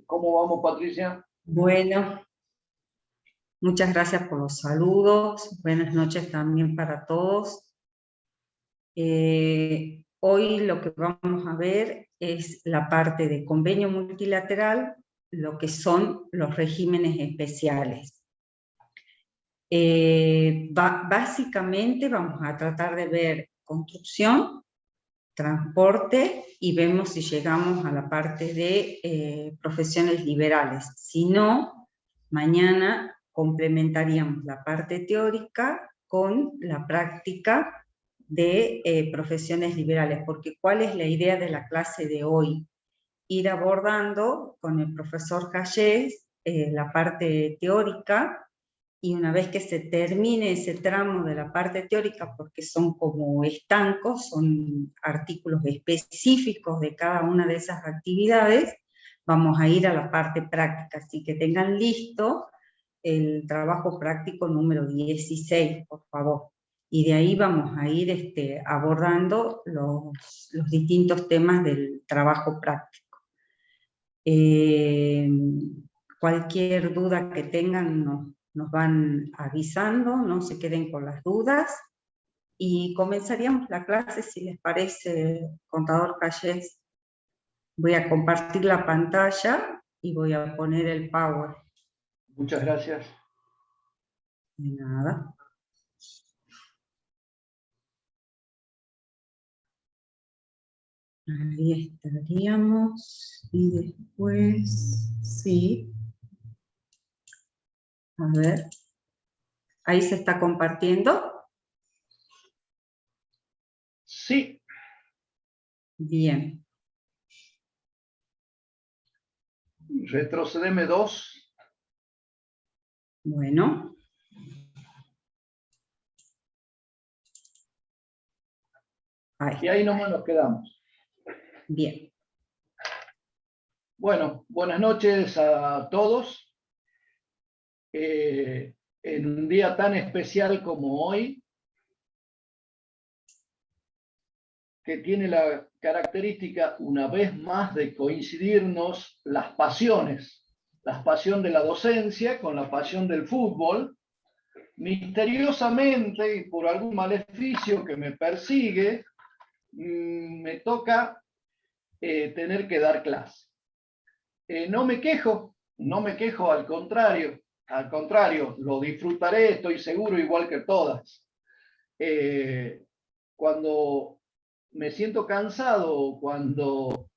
¿Cómo vamos, Patricia? Bueno, muchas gracias por los saludos. Buenas noches también para todos. Hoy lo que vamos a ver es la parte de convenio multilateral, lo que son los regímenes especiales. Básicamente vamos a tratar de ver construcción, transporte y vemos si llegamos a la parte de profesiones liberales. Si no, mañana complementaríamos la parte teórica con la práctica de profesiones liberales, porque ¿cuál es la idea de la clase de hoy? Ir abordando con el profesor Callés la parte teórica, y una vez que se termine ese tramo de la parte teórica, porque son como estancos, son artículos específicos de cada una de esas actividades, vamos a ir a la parte práctica, así que tengan listo el trabajo práctico número 16, por favor. Y de ahí vamos a ir abordando los distintos temas del trabajo práctico. Cualquier duda que tengan nos van avisando, no se queden con las dudas, y comenzaríamos la clase, si les parece, contador Callés. Voy a compartir la pantalla y voy a poner el Power. Muchas gracias. De nada. Ahí estaríamos, y después, sí. A ver, ahí se está compartiendo. Sí. Bien. Retrocedeme 2. Bueno. Ahí. Y ahí nomás nos quedamos. Bien. Bueno, buenas noches a todos. En un día tan especial como hoy, que tiene la característica, una vez más, de coincidirnos las pasiones. La pasión de la docencia con la pasión del fútbol. Misteriosamente, y por algún maleficio que me persigue, me toca tener que dar clase. No me quejo, al contrario, lo disfrutaré, estoy seguro, igual que todas. Cuando me siento cansado, cuando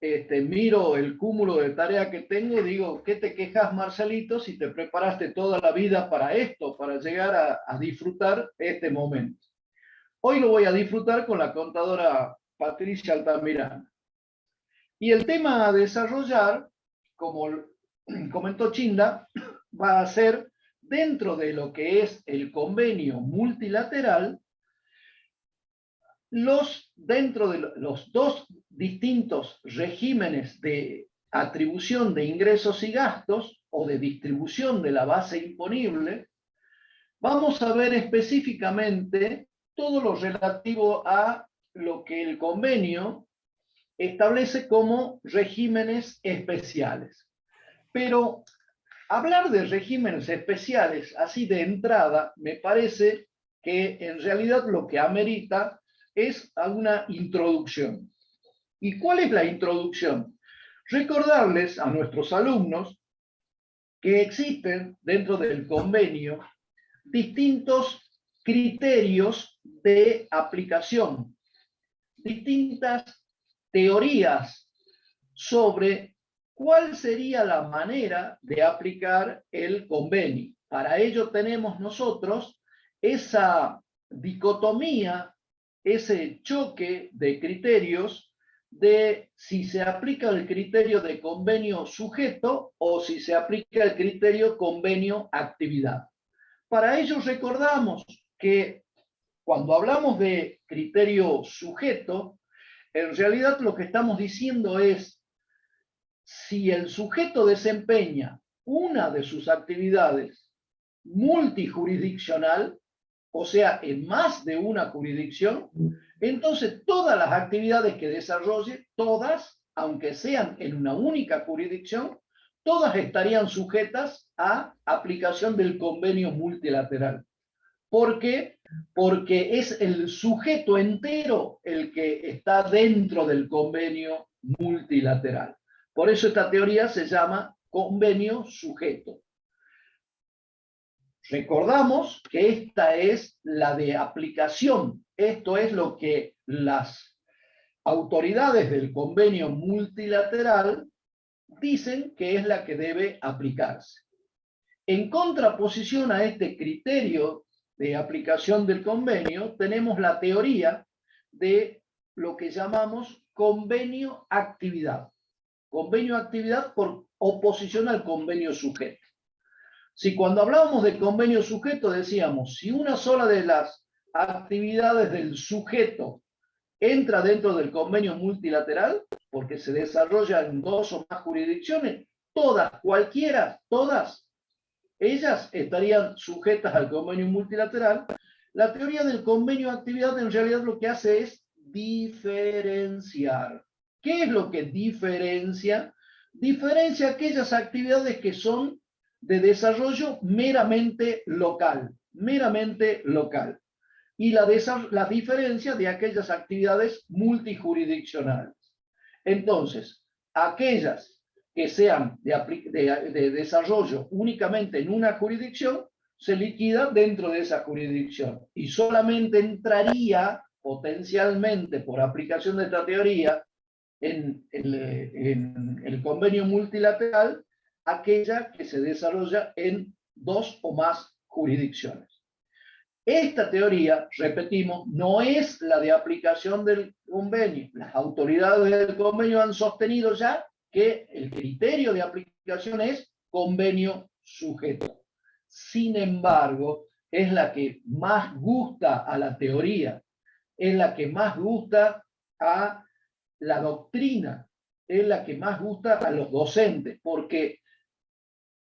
miro el cúmulo de tareas que tengo, digo, ¿qué te quejas, Marcelito, si te preparaste toda la vida para esto, para llegar a disfrutar este momento? Hoy lo voy a disfrutar con la contadora Patricia Altamirano. Y el tema a desarrollar, como comentó Chinda, va a ser dentro de lo que es el convenio multilateral, dentro de los dos distintos regímenes de atribución de ingresos y gastos o de distribución de la base imponible, vamos a ver específicamente todo lo relativo a lo que el convenio establece como regímenes especiales. Pero hablar de regímenes especiales así de entrada me parece que en realidad lo que amerita es una introducción. ¿Y cuál es la introducción? Recordarles a nuestros alumnos que existen dentro del convenio distintos criterios de aplicación, distintas teorías sobre ¿Cuál sería la manera de aplicar el convenio? Para ello tenemos nosotros esa dicotomía, ese choque de criterios de si se aplica el criterio de convenio sujeto o si se aplica el criterio convenio actividad. Para ello recordamos que cuando hablamos de criterio sujeto, en realidad lo que estamos diciendo es si el sujeto desempeña una de sus actividades multijurisdiccional, o sea, en más de una jurisdicción, entonces todas las actividades que desarrolle, todas, aunque sean en una única jurisdicción, todas estarían sujetas a aplicación del convenio multilateral. ¿Por qué? Porque es el sujeto entero el que está dentro del convenio multilateral. Por eso esta teoría se llama convenio sujeto. Recordamos que esta es la de aplicación. Esto es lo que las autoridades del convenio multilateral dicen que es la que debe aplicarse. En contraposición a este criterio de aplicación del convenio, tenemos la teoría de lo que llamamos convenio actividad. Convenio actividad por oposición al convenio sujeto. Si cuando hablábamos de convenio sujeto decíamos, si una sola de las actividades del sujeto entra dentro del convenio multilateral, porque se desarrolla en dos o más jurisdicciones, todas, cualquiera, todas, ellas estarían sujetas al convenio multilateral. La teoría del convenio de actividad en realidad lo que hace es diferenciar. ¿Qué es lo que diferencia? Diferencia aquellas actividades que son de desarrollo meramente local, y la diferencia de aquellas actividades multijurisdiccionales. Entonces, aquellas que sean de desarrollo únicamente en una jurisdicción, se liquida dentro de esa jurisdicción y solamente entraría potencialmente por aplicación de esta teoría en el convenio multilateral aquella que se desarrolla en dos o más jurisdicciones. Esta teoría, repetimos, no es la de aplicación del convenio. Las autoridades del convenio han sostenido ya que el criterio de aplicación es convenio sujeto. Sin embargo, es la que más gusta a la teoría, es la que más gusta a la doctrina, es la que más gusta a los docentes, porque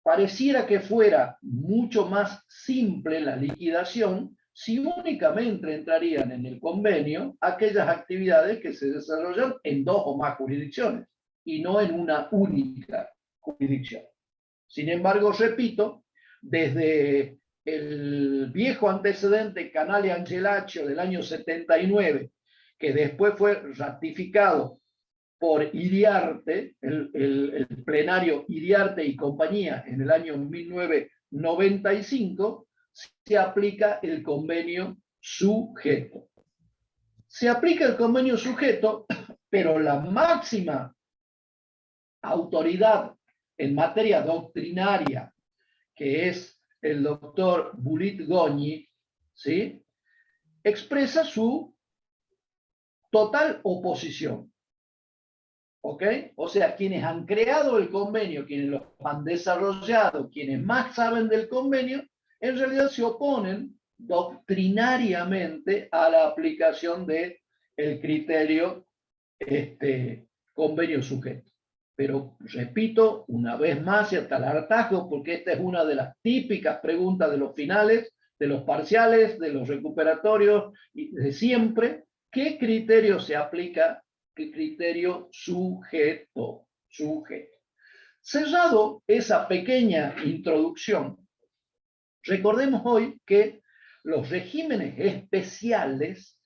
pareciera que fuera mucho más simple la liquidación si únicamente entrarían en el convenio aquellas actividades que se desarrollan en dos o más jurisdicciones y no en una única jurisdicción. Sin embargo, repito, desde el viejo antecedente Canale Angelaccio del año 79, que después fue ratificado por Iriarte, el plenario Iriarte y compañía en el año 1995, se aplica el convenio sujeto. Se aplica el convenio sujeto, pero la máxima autoridad en materia doctrinaria, que es el doctor Bulit Goñi, ¿sí?, expresa su total oposición. ¿Ok? O sea, quienes han creado el convenio, quienes lo han desarrollado, quienes más saben del convenio, en realidad se oponen doctrinariamente a la aplicación del criterio convenio sujeto. Pero repito una vez más y hasta el hartazgo, porque esta es una de las típicas preguntas de los finales, de los parciales, de los recuperatorios, y de siempre, ¿qué criterio se aplica? ¿Qué criterio sujeto? Cerrado esa pequeña introducción, recordemos hoy que los regímenes especiales,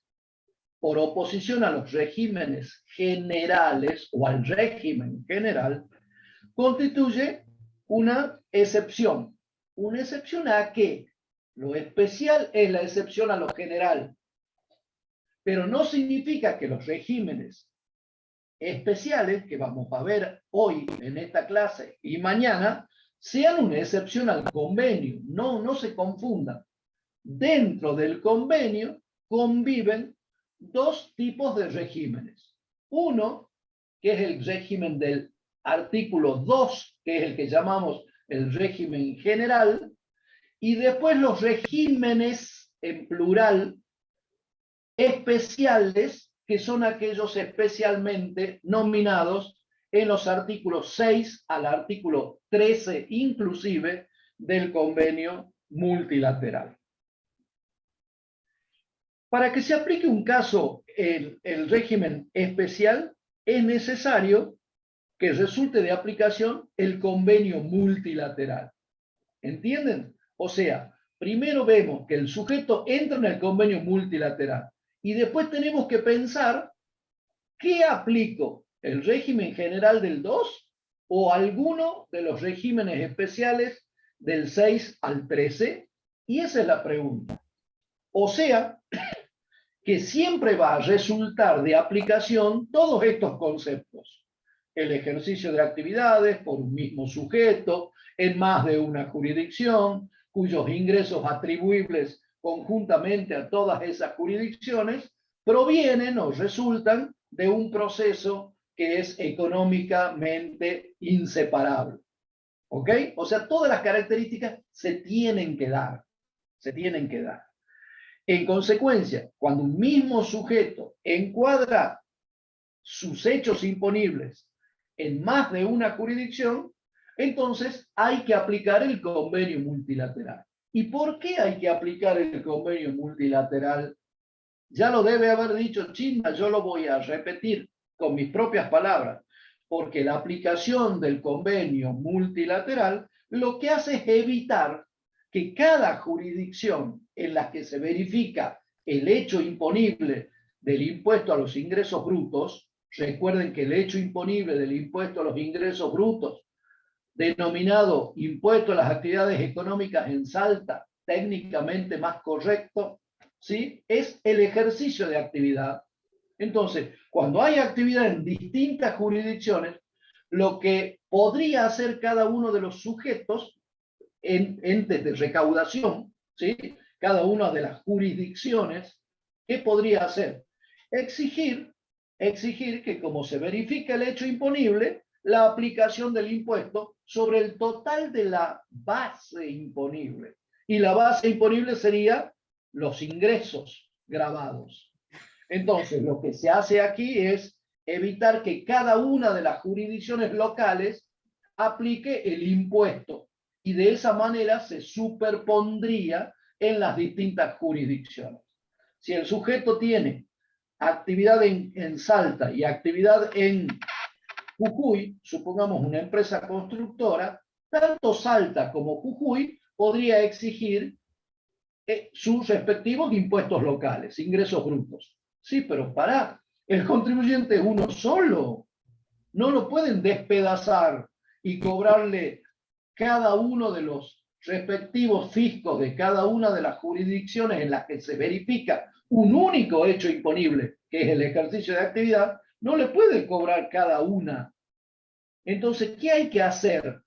por oposición a los regímenes generales o al régimen general, constituye una excepción. ¿Una excepción a qué? Lo especial es la excepción a lo general, pero no significa que los regímenes especiales, que vamos a ver hoy en esta clase y mañana, sean una excepción al convenio. No se confundan. Dentro del convenio conviven dos tipos de regímenes. Uno, que es el régimen del artículo 2, que es el que llamamos el régimen general, y después los regímenes, en plural, especiales, que son aquellos especialmente nominados en los artículos 6 al artículo 13 inclusive del convenio multilateral. Para que se aplique un caso en el régimen especial, es necesario que resulte de aplicación el convenio multilateral. ¿Entienden? O sea, primero vemos que el sujeto entra en el convenio multilateral y después tenemos que pensar ¿qué aplico? ¿El régimen general del 2 o alguno de los regímenes especiales del 6 al 13? Y esa es la pregunta. O sea, que siempre va a resultar de aplicación todos estos conceptos. El ejercicio de actividades por un mismo sujeto, en más de una jurisdicción, cuyos ingresos atribuibles conjuntamente a todas esas jurisdicciones provienen o resultan de un proceso que es económicamente inseparable. ¿Ok? O sea, todas las características se tienen que dar. Se tienen que dar. En consecuencia, cuando un mismo sujeto encuadra sus hechos imponibles en más de una jurisdicción, entonces hay que aplicar el convenio multilateral. ¿Y por qué hay que aplicar el convenio multilateral? Ya lo debe haber dicho Chinda, yo lo voy a repetir con mis propias palabras, porque la aplicación del convenio multilateral lo que hace es evitar que cada jurisdicción en la que se verifica el hecho imponible del impuesto a los ingresos brutos, recuerden que el hecho imponible del impuesto a los ingresos brutos, denominado impuesto a las actividades económicas en Salta, técnicamente más correcto, ¿sí? Es el ejercicio de actividad. Entonces, cuando hay actividad en distintas jurisdicciones, lo que podría hacer cada uno de los sujetos entes de recaudación, ¿sí? Cada una de las jurisdicciones, ¿qué podría hacer? Exigir que como se verifica el hecho imponible, la aplicación del impuesto sobre el total de la base imponible. Y la base imponible sería los ingresos grabados. Entonces, lo que se hace aquí es evitar que cada una de las jurisdicciones locales aplique el impuesto y de esa manera se superpondría en las distintas jurisdicciones. Si el sujeto tiene actividad en Salta y actividad en Jujuy, supongamos una empresa constructora, tanto Salta como Jujuy podría exigir sus respectivos impuestos locales, ingresos brutos. Sí, pero el contribuyente es uno solo. No lo pueden despedazar y cobrarle cada uno de los respectivos fiscos de cada una de las jurisdicciones en las que se verifica un único hecho imponible, que es el ejercicio de actividad, no le puede cobrar cada una. Entonces, ¿qué hay que hacer?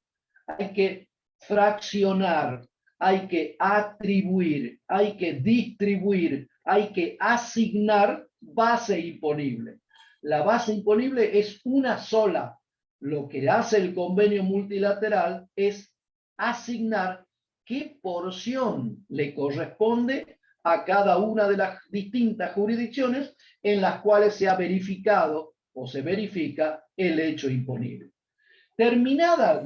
Hay que fraccionar, hay que atribuir, hay que distribuir, hay que asignar base imponible. La base imponible es una sola. Lo que hace el convenio multilateral es asignar qué porción le corresponde a cada una de las distintas jurisdicciones en las cuales se ha verificado o se verifica el hecho imponible. Terminada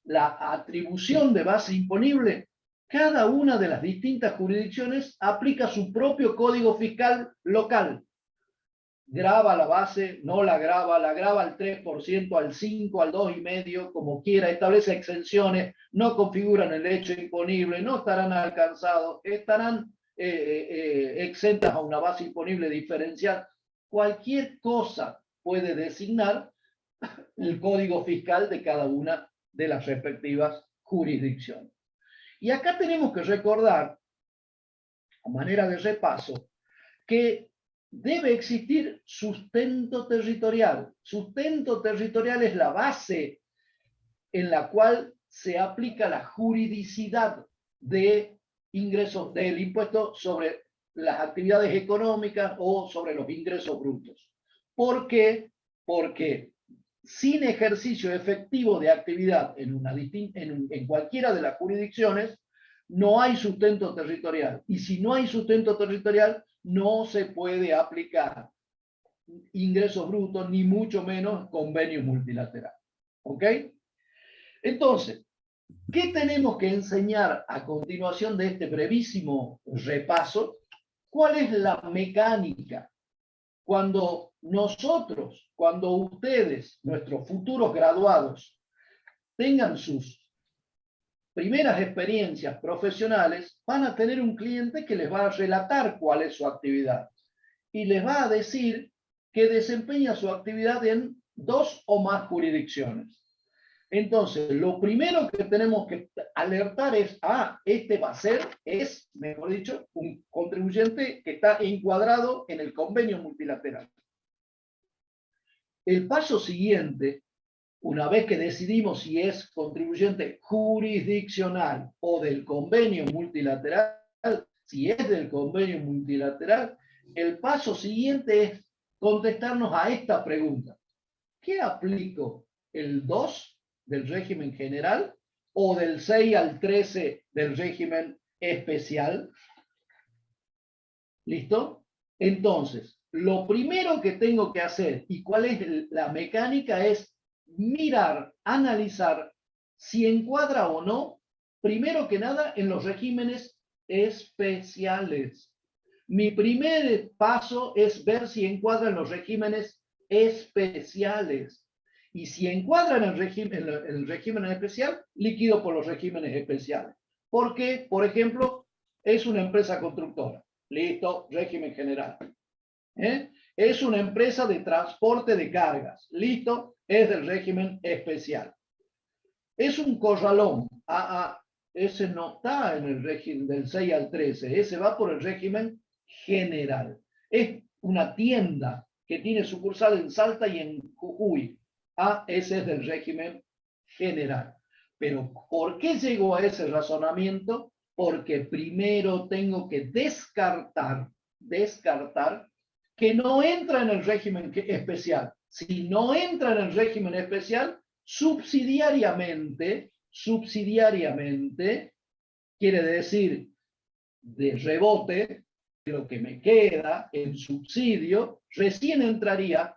la atribución de base imponible, cada una de las distintas jurisdicciones aplica su propio código fiscal local. Graba la base, no la graba al 3%, al 5%, al 2,5%, como quiera, establece exenciones, no configuran el hecho imponible, no estarán alcanzados, estarán exentas a una base imponible diferencial. Cualquier cosa puede designar el código fiscal de cada una de las respectivas jurisdicciones. Y acá tenemos que recordar, a manera de repaso, que debe existir sustento territorial. Sustento territorial es la base en la cual se aplica la juridicidad de ingresos del impuesto sobre las actividades económicas o sobre los ingresos brutos. ¿Por qué? Porque sin ejercicio efectivo de actividad en cualquiera de las jurisdicciones, no hay sustento territorial. Y si no hay sustento territorial, no se puede aplicar ingresos brutos, ni mucho menos convenio multilateral. ¿Ok? Entonces, ¿qué tenemos que enseñar a continuación de este brevísimo repaso? ¿Cuál es la mecánica? Cuando nosotros, cuando ustedes, nuestros futuros graduados, tengan sus primeras experiencias profesionales, van a tener un cliente que les va a relatar cuál es su actividad y les va a decir que desempeña su actividad en 2 o más jurisdicciones. Entonces, lo primero que tenemos que alertar es, este va a ser, mejor dicho, un contribuyente que está encuadrado en el convenio multilateral. El paso siguiente, una vez que decidimos si es contribuyente jurisdiccional o del convenio multilateral, si es del convenio multilateral, el paso siguiente es contestarnos a esta pregunta. ¿Qué aplico? ¿El 2 del régimen general o del 6 al 13 del régimen especial? ¿Listo? Entonces, lo primero que tengo que hacer y cuál es la mecánica es mirar, analizar si encuadra o no, primero que nada, en los regímenes especiales. Mi primer paso es ver si encuadra en los regímenes especiales. Y si encuadra en el régimen especial, liquido por los regímenes especiales. Porque, por ejemplo, es una empresa constructora. Listo, régimen general. Es una empresa de transporte de cargas. Listo, es del régimen especial. Es un corralón. Ese no está en el régimen del 6 al 13. Ese va por el régimen general. Es una tienda que tiene sucursal en Salta y en Jujuy. Ese es del régimen general. Pero ¿por qué llego a ese razonamiento? Porque primero tengo que descartar que no entra en el régimen especial. Si no entra en el régimen especial, subsidiariamente, quiere decir de rebote, lo que me queda en subsidio, recién entraría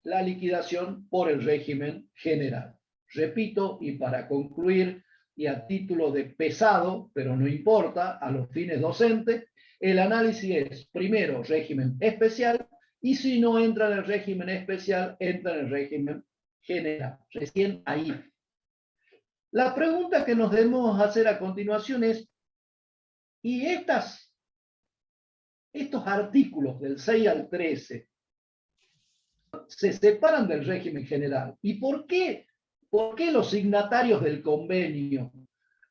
la liquidación por el régimen general. Repito, y para concluir, y a título de pesado, pero no importa, a los fines docentes, el análisis es, primero, régimen especial, y si no entra en el régimen especial, entra en el régimen general. Recién ahí. La pregunta que nos debemos hacer a continuación es, ¿y estos artículos del 6 al 13 se separan del régimen general? ¿Y por qué los signatarios del convenio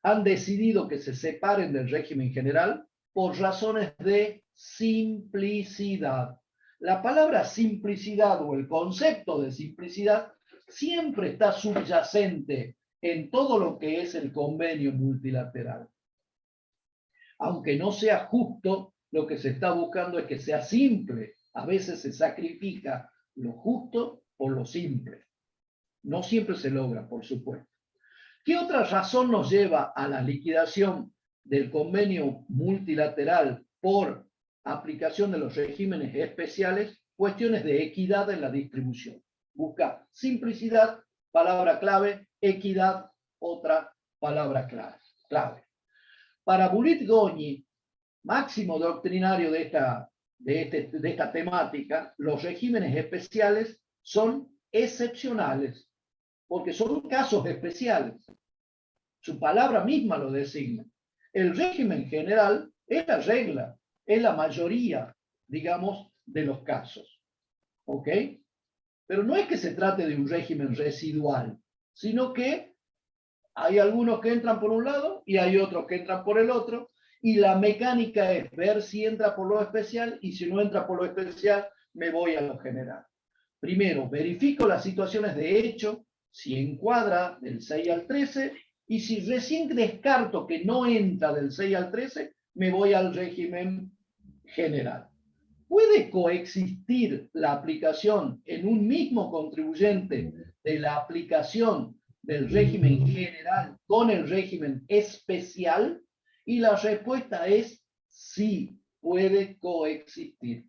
han decidido que se separen del régimen general? Por razones de simplicidad. La palabra simplicidad o el concepto de simplicidad siempre está subyacente en todo lo que es el convenio multilateral. Aunque no sea justo, lo que se está buscando es que sea simple. A veces se sacrifica lo justo por lo simple. No siempre se logra, por supuesto. ¿Qué otra razón nos lleva a la liquidación del convenio multilateral por aplicación de los regímenes especiales? Cuestiones de equidad en la distribución. Busca simplicidad, palabra clave, equidad, otra palabra clave. Para Bulit-Goñi, máximo doctrinario de esta temática, los regímenes especiales son excepcionales, porque son casos especiales. Su palabra misma lo designa. El régimen general es la regla, es la mayoría, digamos, de los casos. ¿Ok? Pero no es que se trate de un régimen residual, sino que hay algunos que entran por un lado y hay otros que entran por el otro, y la mecánica es ver si entra por lo especial, y si no entra por lo especial, me voy a lo general. Primero, verifico las situaciones de hecho, si encuadra del 6 al 13, y si recién descarto que no entra del 6 al 13, me voy al régimen general. ¿Puede coexistir la aplicación en un mismo contribuyente de la aplicación del régimen general con el régimen especial? Y la respuesta es sí, puede coexistir.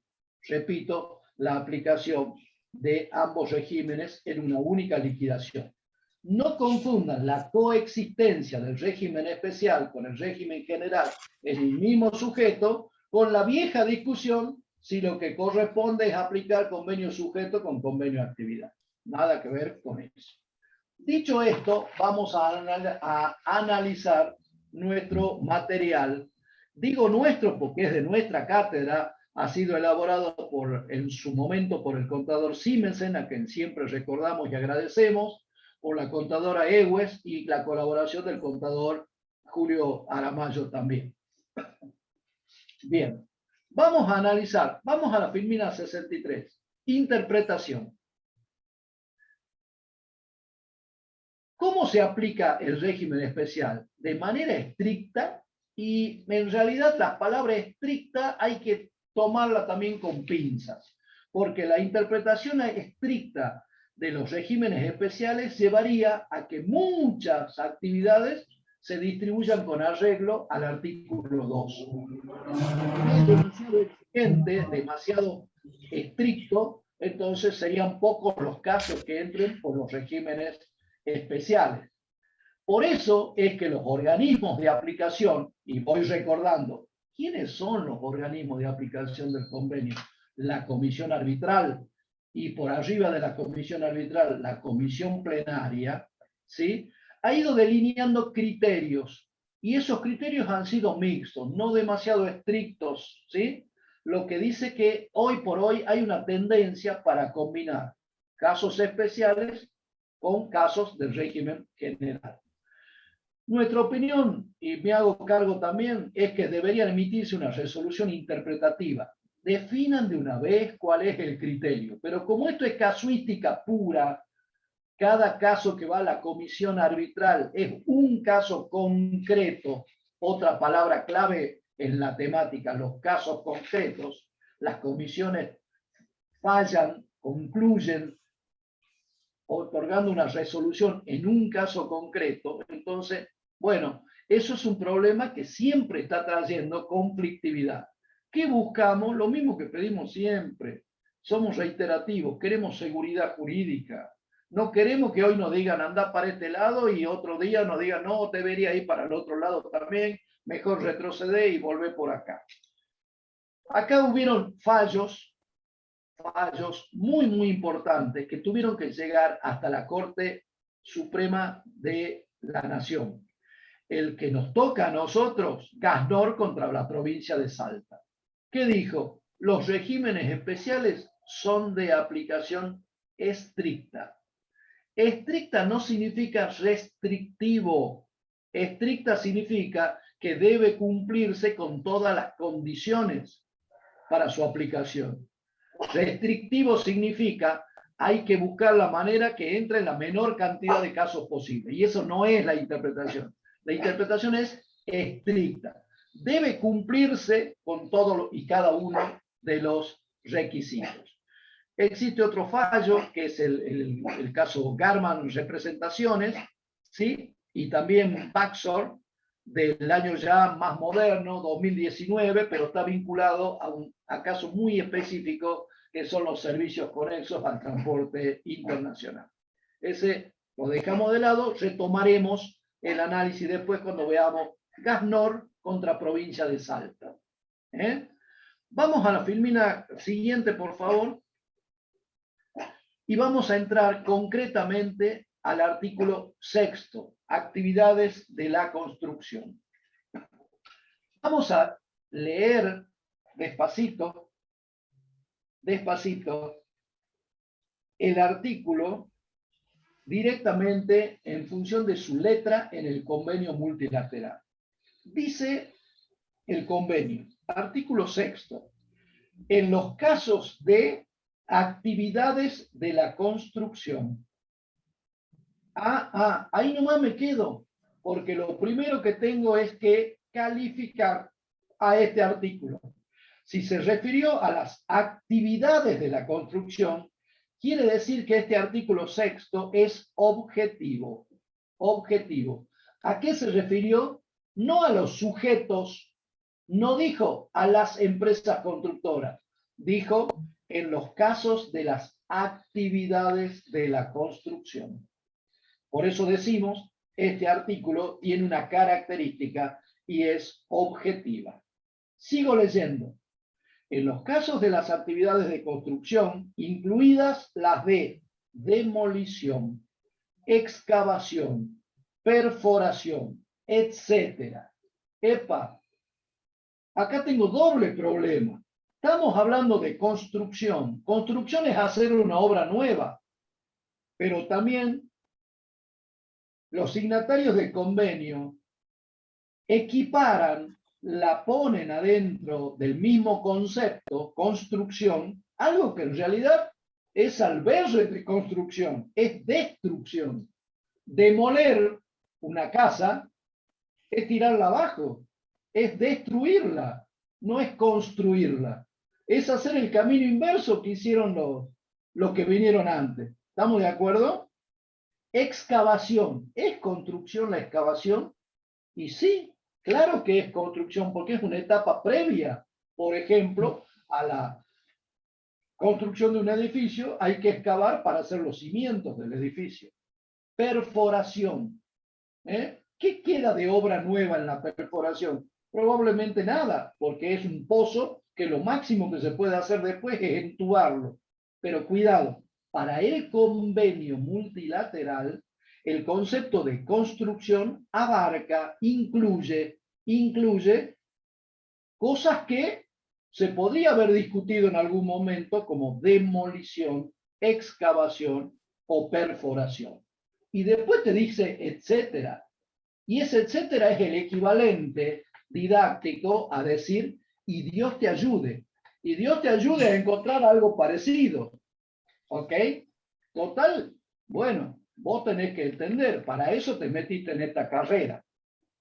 Repito, la aplicación de ambos regímenes en una única liquidación. No confundan la coexistencia del régimen especial con el régimen general en el mismo sujeto con la vieja discusión si lo que corresponde es aplicar convenio sujeto con convenio de actividad. Nada que ver con eso. Dicho esto, vamos a analizar nuestro material. Digo nuestro porque es de nuestra cátedra, ha sido elaborado en su momento por el contador Simensen, a quien siempre recordamos y agradecemos, por la contadora Ewes y la colaboración del contador Julio Aramayo también. Bien, vamos a analizar, vamos a la filmina 63, interpretación. ¿Cómo se aplica el régimen especial? De manera estricta, y en realidad la palabra estricta hay que tomarla también con pinzas, porque la interpretación estricta de los regímenes especiales llevaría a que muchas actividades se distribuyan con arreglo al artículo 2. Es demasiado exigente, demasiado estricto, entonces serían pocos los casos que entren por los regímenes especiales. Por eso es que los organismos de aplicación, y voy recordando, ¿quiénes son los organismos de aplicación del convenio? La comisión arbitral, y por arriba de la comisión arbitral, la comisión plenaria, ¿sí? Ha ido delineando criterios, y esos criterios han sido mixtos, no demasiado estrictos, ¿sí? Lo que dice que hoy por hoy hay una tendencia para combinar casos especiales con casos del régimen general. Nuestra opinión, y me hago cargo también, es que debería emitirse una resolución interpretativa. Definan de una vez cuál es el criterio, pero como esto es casuística pura, cada caso que va a la comisión arbitral es un caso concreto, otra palabra clave en la temática, los casos concretos, las comisiones fallan, concluyen, otorgando una resolución en un caso concreto. Entonces, bueno, eso es un problema que siempre está trayendo conflictividad. ¿Qué buscamos? Lo mismo que pedimos siempre. Somos reiterativos, queremos seguridad jurídica. No queremos que hoy nos digan anda para este lado y otro día nos digan no, debería ir para el otro lado también, mejor retroceder y volver por acá. Acá hubieron fallos muy importantes que tuvieron que llegar hasta la Corte Suprema de la Nación. El que nos toca a nosotros, Gasnor contra la provincia de Salta. ¿Qué dijo? Los regímenes especiales son de aplicación estricta. Estricta no significa restrictivo. Estricta significa que debe cumplirse con todas las condiciones para su aplicación. Restrictivo significa hay que buscar la manera que entre en la menor cantidad de casos posible. Y eso no es la interpretación. La interpretación es estricta. Debe cumplirse con todo y cada uno de los requisitos. Existe otro fallo, que es el caso Garman Representaciones, ¿sí? Y también Baxor, del año ya más moderno, 2019, pero está vinculado a casos muy específicos que son los servicios conexos al transporte internacional. Ese lo dejamos de lado, retomaremos el análisis después cuando veamos Gasnor contra provincia de Salta. Vamos a la filmina siguiente, por favor, y vamos a entrar concretamente al artículo 6, actividades de la construcción. Vamos a leer despacito el artículo directamente en función de su letra en el convenio multilateral. Dice el convenio. Artículo 6. En los casos de actividades de la construcción. Ahí nomás me quedo, porque lo primero que tengo es que calificar a este artículo. Si se refirió a las actividades de la construcción, quiere decir que este artículo 6 es objetivo. Objetivo. ¿A qué se refirió? No a los sujetos, no dijo a las empresas constructoras, dijo en los casos de las actividades de la construcción. Por eso decimos, este artículo tiene una característica y es objetiva. Sigo leyendo. En los casos de las actividades de construcción, incluidas las de demolición, excavación, perforación, etc. Epa, acá tengo doble problema. Estamos hablando de construcción. Construcción es hacer una obra nueva, pero también los signatarios del convenio equiparan, la ponen adentro del mismo concepto, construcción, algo que en realidad es albergue de construcción, es destrucción. Demoler una casa es tirarla abajo, es destruirla, no es construirla. Es hacer el camino inverso que hicieron los que vinieron antes. ¿Estamos de acuerdo? Excavación. ¿Es construcción la excavación? Y sí, claro que es construcción, porque es una etapa previa. Por ejemplo, a la construcción de un edificio hay que excavar para hacer los cimientos del edificio. Perforación. ¿Qué queda de obra nueva en la perforación? Probablemente nada, porque es un pozo que lo máximo que se puede hacer después es entubarlo. Pero cuidado, para el convenio multilateral, el concepto de construcción abarca, incluye cosas que se podría haber discutido en algún momento como demolición, excavación o perforación. Y después te dice etcétera. Y ese etcétera es el equivalente didáctico a decir y Dios te ayude. Y Dios te ayude a encontrar algo parecido. ¿Ok? Total, bueno, vos tenés que entender, para eso te metiste en esta carrera,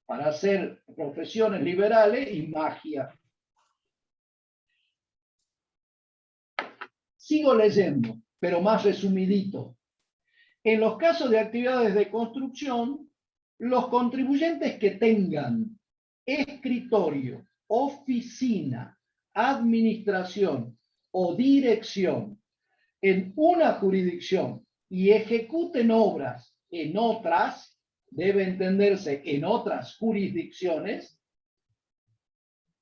para hacer profesiones liberales y magia. Sigo leyendo, pero más resumidito. En los casos de actividades de construcción, los contribuyentes que tengan escritorio, oficina, administración o dirección en una jurisdicción y ejecuten obras en otras, debe entenderse en otras jurisdicciones,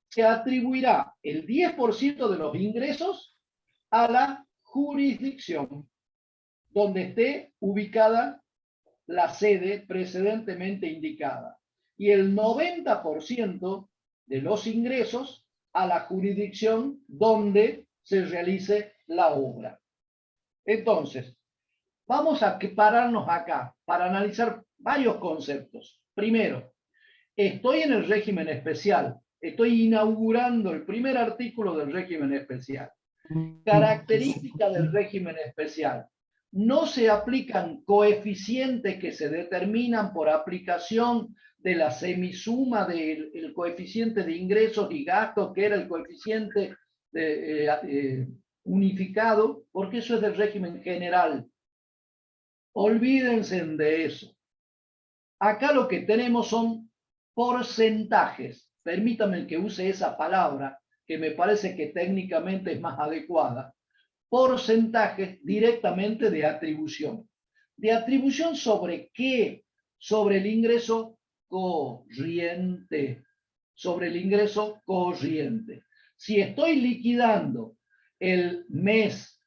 se atribuirá el 10% de los ingresos a la jurisdicción donde esté ubicada la sede precedentemente indicada y el 90% de los ingresos a la jurisdicción donde se realice la obra. Entonces, vamos a pararnos acá para analizar varios conceptos. Primero, estoy en el régimen especial, estoy inaugurando el primer artículo del régimen especial. Característica del régimen especial. No se aplican coeficientes que se determinan por aplicación de la semisuma del coeficiente de ingresos y gastos, que era el coeficiente unificado, porque eso es del régimen general. Olvídense de eso. Acá lo que tenemos son porcentajes. Permítanme que use esa palabra, que me parece que técnicamente es más adecuada. Porcentajes directamente de atribución. ¿De atribución sobre qué? Sobre el ingreso corriente. Sobre el ingreso corriente. Si estoy liquidando el mes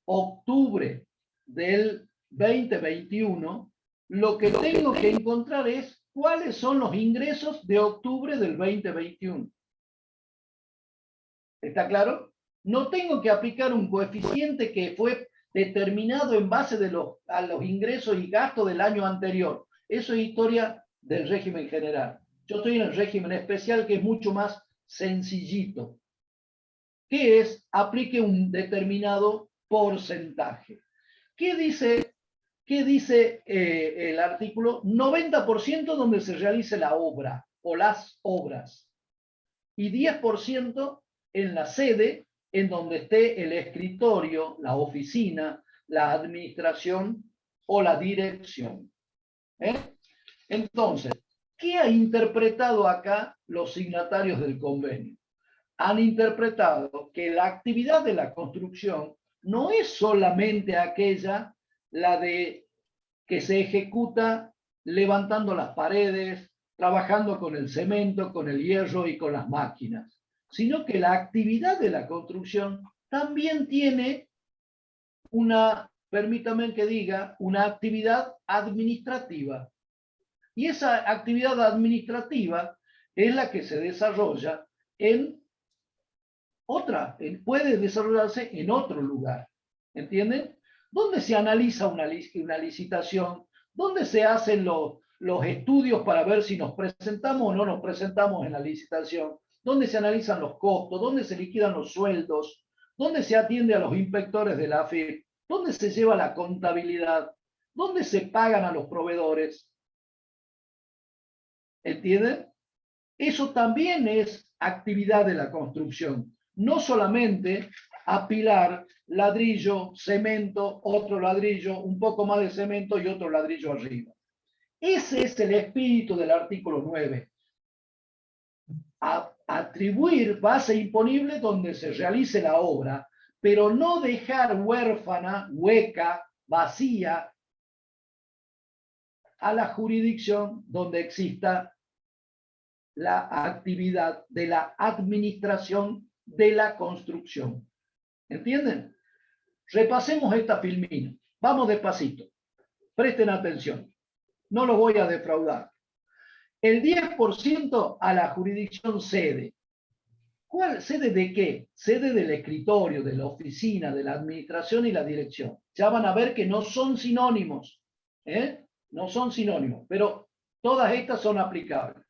octubre del 2021, lo que tengo que encontrar es cuáles son los ingresos de octubre del 2021. ¿Está claro? No tengo que aplicar un coeficiente que fue determinado en base a los ingresos y gastos del año anterior. Eso es historia del régimen general. Yo estoy en el régimen especial, que es mucho más sencillito, que es aplique un determinado porcentaje. ¿Qué dice el artículo? 90% donde se realice la obra o las obras y 10% en la sede en donde esté el escritorio, la oficina, la administración o la dirección. Entonces, ¿qué ha interpretado acá los signatarios del convenio? Han interpretado que la actividad de la construcción no es solamente aquella, la de que se ejecuta levantando las paredes, trabajando con el cemento, con el hierro y con las máquinas, sino que la actividad de la construcción también tiene una, permítame que diga, una actividad administrativa. Y esa actividad administrativa es la que se desarrolla en puede desarrollarse en otro lugar. ¿Entienden? ¿Dónde se analiza una licitación? ¿Dónde se hacen los estudios para ver si nos presentamos o no nos presentamos en la licitación? ¿Dónde se analizan los costos? ¿Dónde se liquidan los sueldos? ¿Dónde se atiende a los inspectores de la AFIP? ¿Dónde se lleva la contabilidad? ¿Dónde se pagan a los proveedores? ¿Entienden? Eso también es actividad de la construcción. No solamente apilar ladrillo, cemento, otro ladrillo, un poco más de cemento y otro ladrillo arriba. Ese es el espíritu del artículo 9. Atribuir base imponible donde se realice la obra, pero no dejar huérfana, hueca, vacía a la jurisdicción donde exista la actividad de la administración de la construcción. ¿Entienden? Repasemos esta filmina. Vamos despacito. Presten atención. No los voy a defraudar. El 10% a la jurisdicción sede. ¿Cuál? ¿Sede de qué? Sede del escritorio, de la oficina, de la administración y la dirección. Ya van a ver que no son sinónimos. No son sinónimos, pero todas estas son aplicables.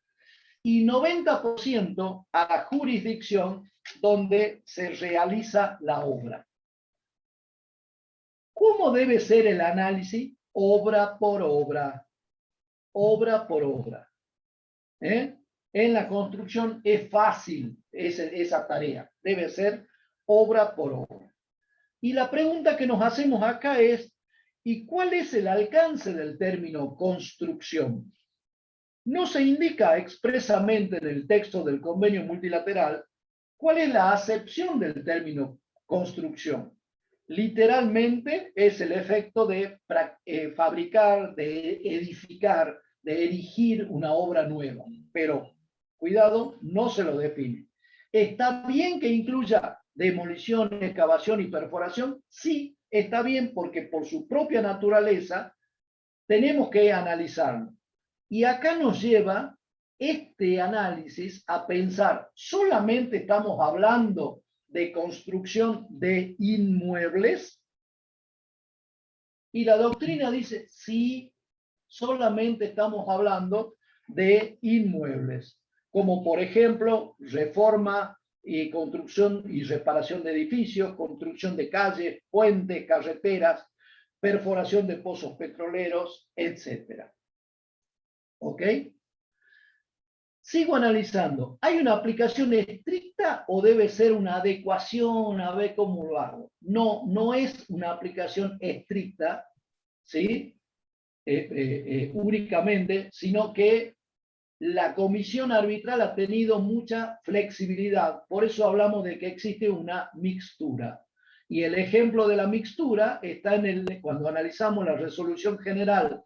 Y 90% a la jurisdicción donde se realiza la obra. ¿Cómo debe ser el análisis? Obra por obra. Obra por obra. En la construcción es fácil esa tarea. Debe ser obra por obra. Y la pregunta que nos hacemos acá es, ¿y cuál es el alcance del término construcción? No se indica expresamente en el texto del convenio multilateral cuál es la acepción del término construcción. Literalmente es el efecto de fabricar, de edificar, de erigir una obra nueva. Pero, cuidado, no se lo define. ¿Está bien que incluya demolición, excavación y perforación? Sí, está bien porque por su propia naturaleza tenemos que analizarlo. Y acá nos lleva este análisis a pensar, ¿solamente estamos hablando de construcción de inmuebles? Y la doctrina dice, sí, solamente estamos hablando de inmuebles, como por ejemplo, reforma y construcción y reparación de edificios, construcción de calles, puentes, carreteras, perforación de pozos petroleros, etc. ¿Ok? Sigo analizando. ¿Hay una aplicación estricta o debe ser una adecuación a ver cómo lo hago? No, no es una aplicación estricta, ¿sí? Únicamente, sino que la comisión arbitral ha tenido mucha flexibilidad. Por eso hablamos de que existe una mixtura. Y el ejemplo de la mixtura está cuando analizamos la resolución general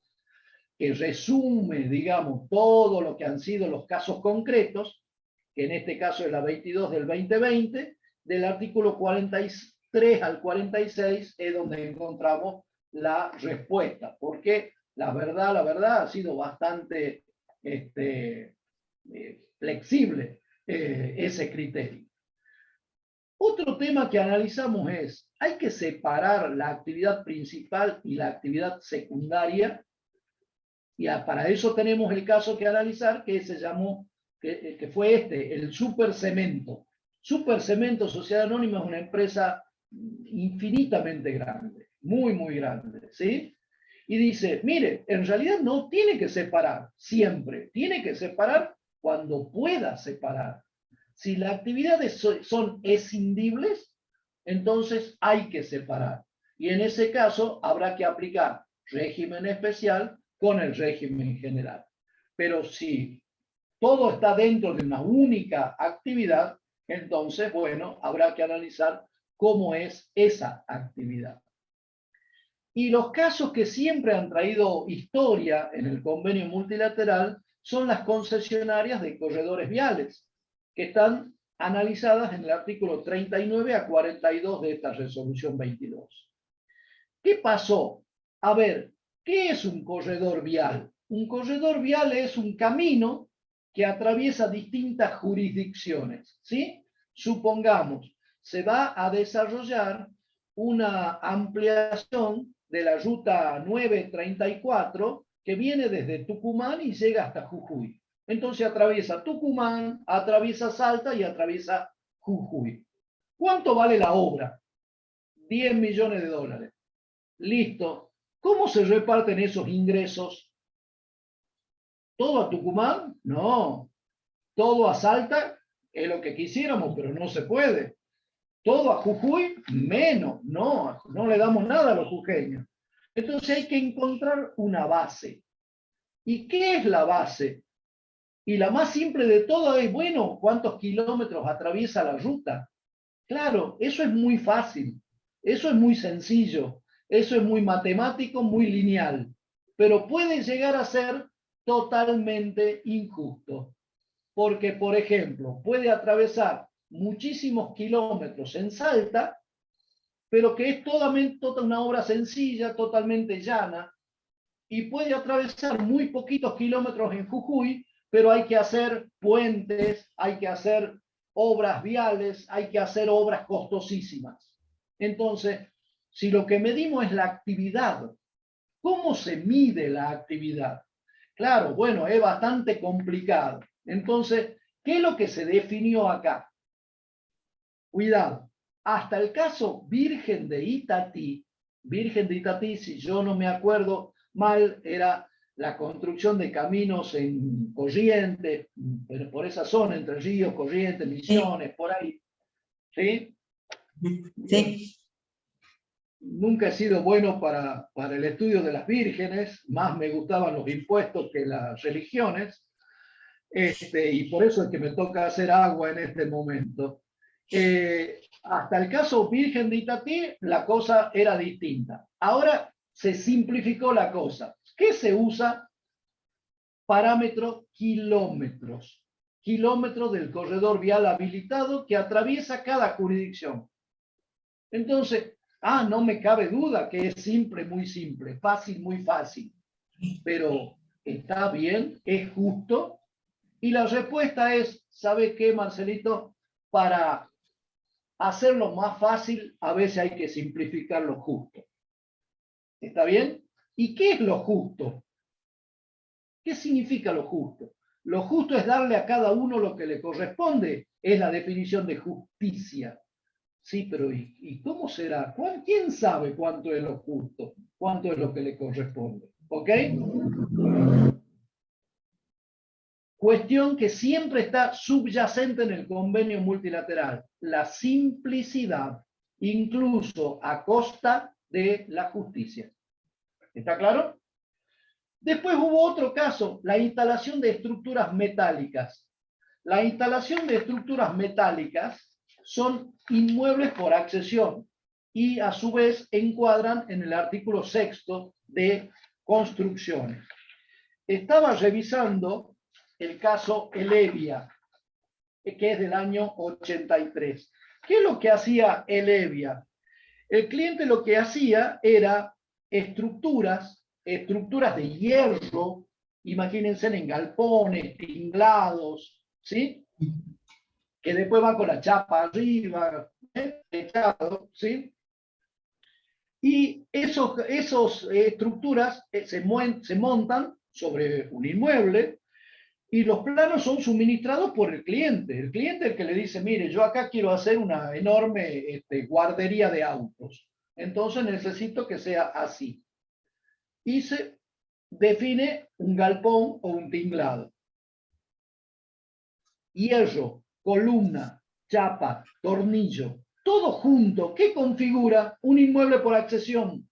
que resume, digamos, todo lo que han sido los casos concretos, que en este caso es la 22 del 2020, del artículo 43 al 46 es donde encontramos la respuesta, porque la verdad ha sido bastante flexible ese criterio. Otro tema que analizamos es, ¿hay que separar la actividad principal y la actividad secundaria? Y para eso tenemos el caso que analizar, que se llamó que fue el Supercemento. Supercemento Sociedad Anónima es una empresa infinitamente grande, muy, muy grande, ¿sí? Y dice, mire, en realidad no tiene que separar siempre, tiene que separar cuando pueda separar. Si las actividades son escindibles, entonces hay que separar. Y en ese caso habrá que aplicar régimen especial con el régimen general. Pero si todo está dentro de una única actividad, entonces, bueno, habrá que analizar cómo es esa actividad. Y los casos que siempre han traído historia en el convenio multilateral son las concesionarias de corredores viales, que están analizadas en el artículo 39 a 42 de esta resolución 22. ¿Qué pasó? A ver, ¿qué es un corredor vial? Un corredor vial es un camino que atraviesa distintas jurisdicciones, ¿sí? Supongamos, se va a desarrollar una ampliación de la ruta 934 que viene desde Tucumán y llega hasta Jujuy. Entonces atraviesa Tucumán, atraviesa Salta y atraviesa Jujuy. ¿Cuánto vale la obra? 10 millones de dólares. Listo. ¿Cómo se reparten esos ingresos? ¿Todo a Tucumán? No. ¿Todo a Salta? Es lo que quisiéramos, pero no se puede. ¿Todo a Jujuy? Menos. No, no le damos nada a los jujeños. Entonces hay que encontrar una base. ¿Y qué es la base? Y la más simple de todas es, bueno, ¿cuántos kilómetros atraviesa la ruta? Claro, eso es muy fácil. Eso es muy sencillo. Eso es muy matemático, muy lineal. Pero puede llegar a ser totalmente injusto. Porque, por ejemplo, puede atravesar muchísimos kilómetros en Salta, pero que es toda una obra sencilla, totalmente llana, y puede atravesar muy poquitos kilómetros en Jujuy, pero hay que hacer puentes, hay que hacer obras viales, hay que hacer obras costosísimas. Entonces, si lo que medimos es la actividad, ¿cómo se mide la actividad? Claro, bueno, es bastante complicado. Entonces, ¿qué es lo que se definió acá? Cuidado, hasta el caso Virgen de Itatí, si yo no me acuerdo mal, era la construcción de caminos en Corrientes, por esa zona, Entre Ríos, Corrientes, Misiones, por ahí. ¿Sí? Sí. Nunca he sido bueno para el estudio de las vírgenes, más me gustaban los impuestos que las religiones, y por eso es que me toca hacer agua en este momento. Hasta el caso Virgen de Itatí, la cosa era distinta. Ahora se simplificó la cosa. ¿Qué se usa? Parámetro kilómetros. Kilómetros del corredor vial habilitado que atraviesa cada jurisdicción. Entonces, no me cabe duda que es simple, muy simple, fácil, muy fácil. Pero, ¿está bien? ¿Es justo? Y la respuesta es, ¿sabe qué, Marcelito? Para hacerlo más fácil, a veces hay que simplificar lo justo. ¿Está bien? ¿Y qué es lo justo? ¿Qué significa lo justo? Lo justo es darle a cada uno lo que le corresponde. Es la definición de justicia. Sí, pero ¿y cómo será? ¿Quién sabe cuánto es lo justo? ¿Cuánto es lo que le corresponde? ¿Ok? Cuestión que siempre está subyacente en el convenio multilateral, la simplicidad, incluso a costa de la justicia. ¿Está claro? Después hubo otro caso, la instalación de estructuras metálicas. La instalación de estructuras metálicas son inmuebles por accesión y a su vez encuadran en el artículo 6 de construcciones. Estaba revisando el caso Elevia, que es del año 83. ¿Qué es lo que hacía Elevia? El cliente lo que hacía era estructuras de hierro, imagínense en galpones, tinglados, ¿sí? Que después va con la chapa arriba, techado, ¿sí? Y esos estructuras se montan sobre un inmueble y los planos son suministrados por el cliente. El cliente es el que le dice, mire, yo acá quiero hacer una enorme guardería de autos. Entonces necesito que sea así. Y se define un galpón o un tinglado. Hierro, columna, chapa, tornillo, todo junto. ¿Qué configura un inmueble por accesión?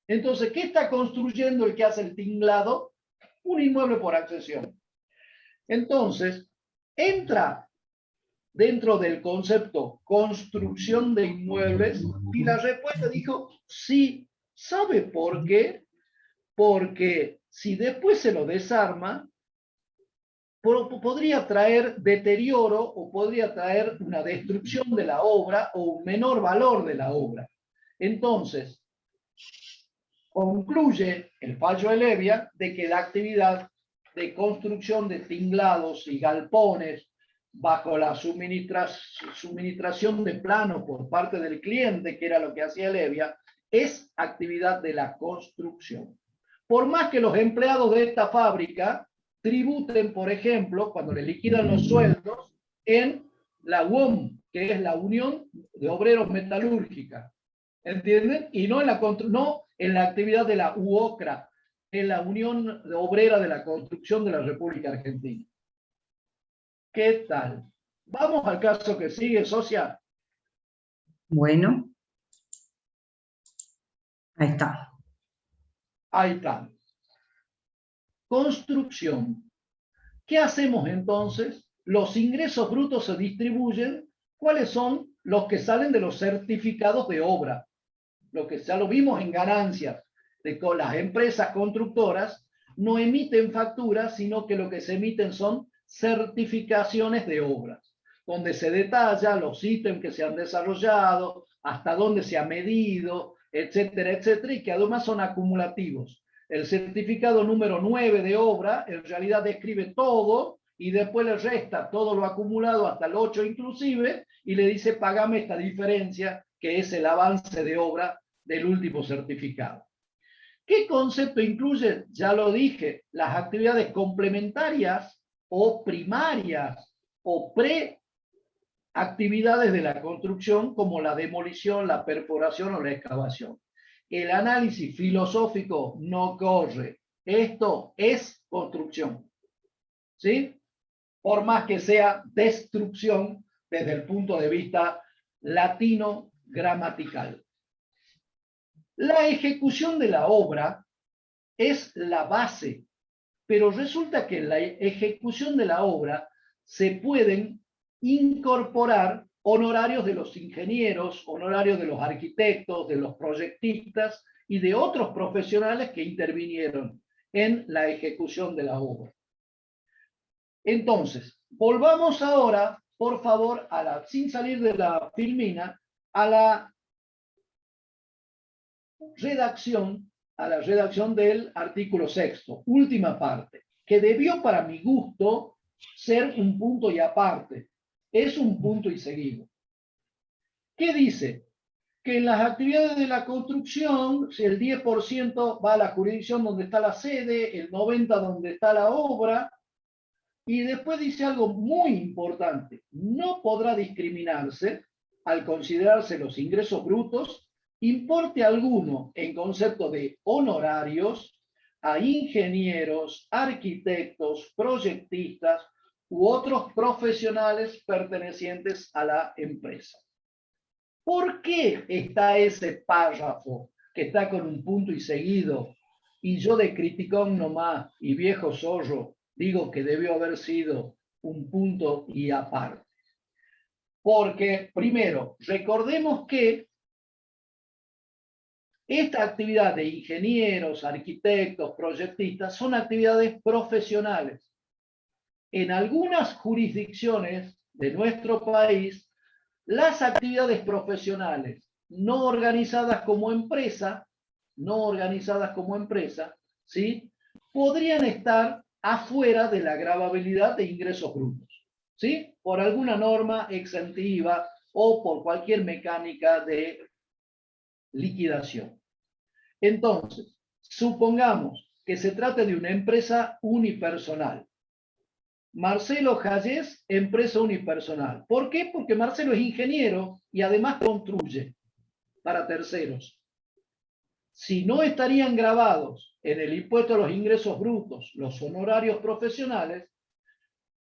Entonces, ¿qué está construyendo el que hace el tinglado? Un inmueble por accesión. Entonces, entra dentro del concepto construcción de inmuebles y la respuesta dijo sí. ¿Sabe por qué? Porque si después se lo desarma, podría traer deterioro o podría traer una destrucción de la obra o un menor valor de la obra. Entonces, concluye el fallo de Levia de que la actividad de construcción de tinglados y galpones bajo la suministración de planos por parte del cliente, que era lo que hacía Levia, es actividad de la construcción. Por más que los empleados de esta fábrica tributen, por ejemplo, cuando le liquidan los sueldos, en la UOM, que es la Unión de Obreros Metalúrgica. ¿Entienden? Y no en la actividad de la UOCRA, en la Unión Obrera de la Construcción de la República Argentina. ¿Qué tal? Vamos al caso que sigue, socia. Bueno, ahí está. Ahí está. Construcción. ¿Qué hacemos entonces? Los ingresos brutos se distribuyen. ¿Cuáles son los que salen de los certificados de obra? Lo que ya lo vimos en ganancias. Las empresas constructoras no emiten facturas, sino que lo que se emiten son certificaciones de obras, donde se detalla los ítems que se han desarrollado, hasta dónde se ha medido, etcétera, etcétera, y que además son acumulativos. El certificado número 9 de obra en realidad describe todo y después le resta todo lo acumulado hasta el 8 inclusive y le dice págame esta diferencia que es el avance de obra del último certificado. ¿Qué concepto incluye? Ya lo dije, las actividades complementarias o primarias o preactividades de la construcción como la demolición, la perforación o la excavación. El análisis filosófico no corre. Esto es construcción. ¿Sí? Por más que sea destrucción desde el punto de vista latino gramatical. La ejecución de la obra es la base, pero resulta que en la ejecución de la obra se pueden incorporar honorarios de los ingenieros, honorarios de los arquitectos, de los proyectistas y de otros profesionales que intervinieron en la ejecución de la obra. Entonces, volvamos ahora, por favor, sin salir de la filmina, a la redacción del artículo 6, última parte, que debió para mi gusto ser un punto y aparte. Es un punto y seguido. ¿Qué dice? Que en las actividades de la construcción, si el 10% va a la jurisdicción donde está la sede, el 90% donde está la obra, y después dice algo muy importante, no podrá discriminarse al considerarse los ingresos brutos importe alguno en concepto de honorarios a ingenieros, arquitectos, proyectistas u otros profesionales pertenecientes a la empresa. ¿Por qué está ese párrafo que está con un punto y seguido? Y yo de criticón nomás y viejo zorro digo que debió haber sido un punto y aparte. Porque, primero, recordemos que esta actividad de ingenieros, arquitectos, proyectistas son actividades profesionales. En algunas jurisdicciones de nuestro país, las actividades profesionales no organizadas como empresa, ¿sí? Podrían estar afuera de la gravabilidad de ingresos brutos, ¿sí? Por alguna norma exentiva o por cualquier mecánica de liquidación. Entonces, supongamos que se trate de una empresa unipersonal. Marcelo Hayes, empresa unipersonal. ¿Por qué? Porque Marcelo es ingeniero y además construye para terceros. Si no estarían grabados en el impuesto a los ingresos brutos los honorarios profesionales,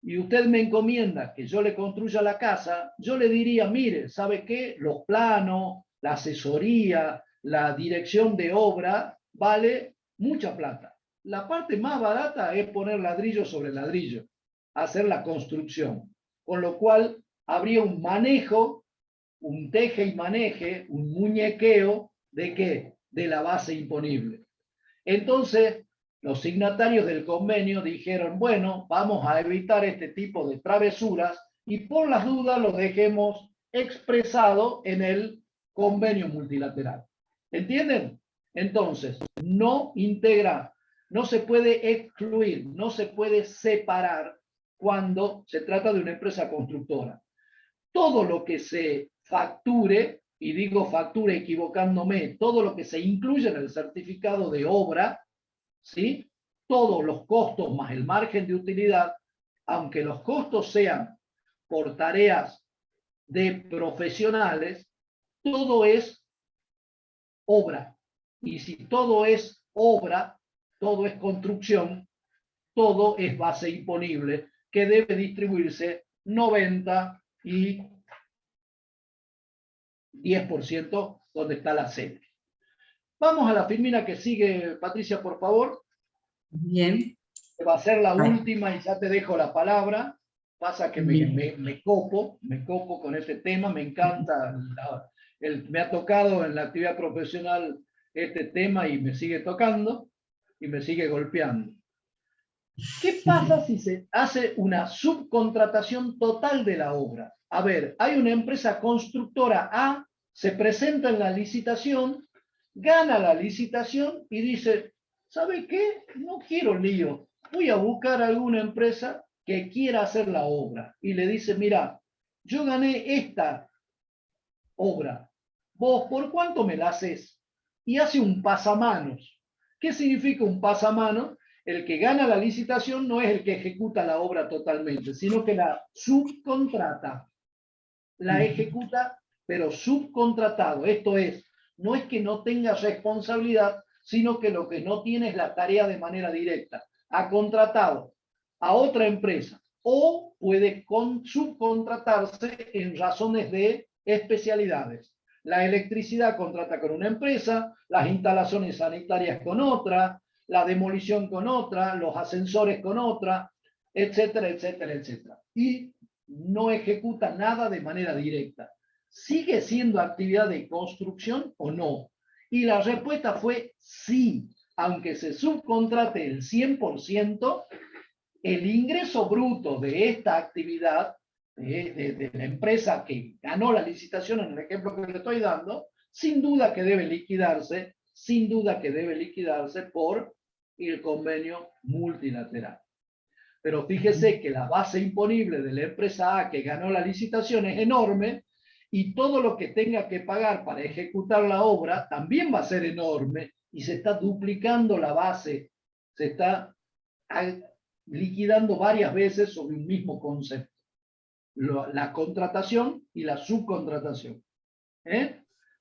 y usted me encomienda que yo le construya la casa, yo le diría, mire, ¿sabe qué? Los planos, la asesoría, la dirección de obra, vale mucha plata. La parte más barata es poner ladrillo sobre ladrillo, hacer la construcción. Con lo cual, habría un manejo, un teje y maneje, un muñequeo, ¿de qué? De la base imponible. Entonces, los signatarios del convenio dijeron, bueno, vamos a evitar este tipo de travesuras y por las dudas lo dejemos expresado en el convenio multilateral. ¿Entienden? Entonces, no integra, no se puede excluir, no se puede separar cuando se trata de una empresa constructora. Todo lo que se facture, y digo facture equivocándome, todo lo que se incluye en el certificado de obra, ¿sí? Todos los costos más el margen de utilidad, aunque los costos sean por tareas de profesionales, todo es obra. Y si todo es obra, todo es construcción, todo es base imponible, que debe distribuirse 90 y 10% donde está la sede. Vamos a la filmina que sigue, Patricia, por favor. Bien. Va a ser la última y ya te dejo la palabra. Pasa que me copo con este tema, me encanta. Me ha tocado en la actividad profesional este tema y me sigue tocando y me sigue golpeando. ¿Qué pasa si se hace una subcontratación total de la obra? A ver, hay una empresa constructora A, se presenta en la licitación, gana la licitación y dice, ¿sabe qué? No quiero lío. Voy a buscar alguna empresa que quiera hacer la obra. Y le dice, mira, yo gané esta obra. ¿Vos por cuánto me la haces? Y hace un pasamanos. ¿Qué significa un pasamanos? El que gana la licitación no es el que ejecuta la obra totalmente, sino que la subcontrata. La ejecuta, pero subcontratado. Esto es, no es que no tenga responsabilidad, sino que lo que no tiene es la tarea de manera directa. Ha contratado a otra empresa o puede subcontratarse en razones de especialidades. La electricidad contrata con una empresa, las instalaciones sanitarias con otra, la demolición con otra, los ascensores con otra, etcétera, etcétera, etcétera. Y no ejecuta nada de manera directa. ¿Sigue siendo actividad de construcción o no? Y la respuesta fue sí. Aunque se subcontrate el 100%, el ingreso bruto de esta actividad, de la empresa que ganó la licitación en el ejemplo que le estoy dando, sin duda que debe liquidarse, sin duda que debe liquidarse por el convenio multilateral. Pero fíjese que la base imponible de la empresa A que ganó la licitación es enorme y todo lo que tenga que pagar para ejecutar la obra también va a ser enorme y se está duplicando la base, se está liquidando varias veces sobre un mismo concepto. La contratación y la subcontratación.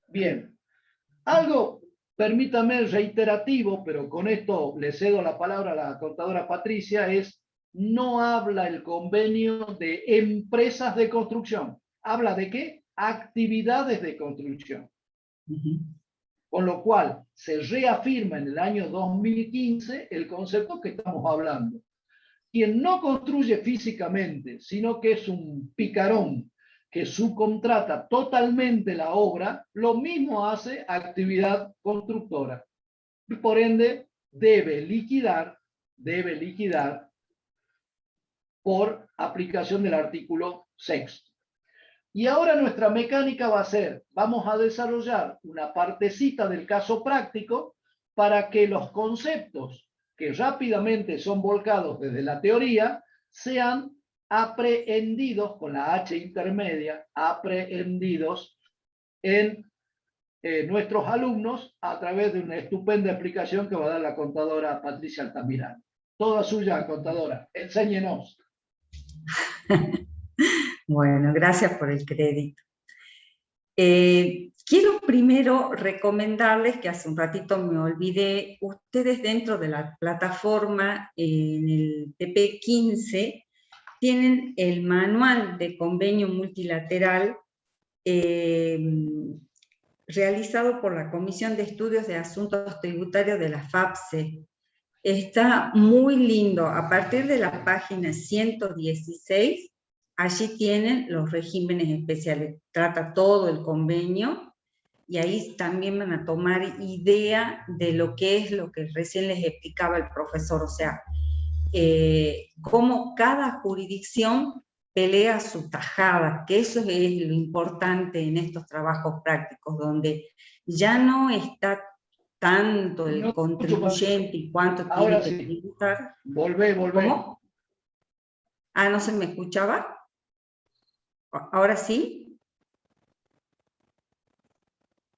Bien. Algo, permítame, reiterativo, pero con esto le cedo la palabra a la contadora Patricia, es no habla el convenio de empresas de construcción. ¿Habla de qué? Actividades de construcción. Con lo cual, se reafirma en el año 2015 el concepto que estamos hablando. Quien no construye físicamente, sino que es un picarón que subcontrata totalmente la obra, lo mismo hace actividad constructora. Y por ende, debe liquidar por aplicación del artículo 6. Y ahora nuestra mecánica va a ser, vamos a desarrollar una partecita del caso práctico para que los conceptos que rápidamente son volcados desde la teoría sean aprehendidos, con la H intermedia, aprehendidos en nuestros alumnos a través de una estupenda explicación que va a dar la contadora Patricia Altamirano. Toda suya, contadora. Enséñenos. Bueno, gracias por el crédito. Quiero primero recomendarles, que hace un ratito me olvidé, ustedes dentro de la plataforma, en el TP15, tienen el manual de convenio multilateral realizado por la Comisión de Estudios de Asuntos Tributarios de la FAPSE. Está muy lindo. A partir de la página 116, allí tienen los regímenes especiales. Trata todo el convenio y ahí también van a tomar idea de lo que recién les explicaba el profesor. O sea, cómo cada jurisdicción pelea su tajada, que eso es lo importante en estos trabajos prácticos, donde ya no está tanto el contribuyente y cuánto tiene que tributar. Volvé. ¿Cómo? Ah, ¿no se me escuchaba? ¿Ahora sí?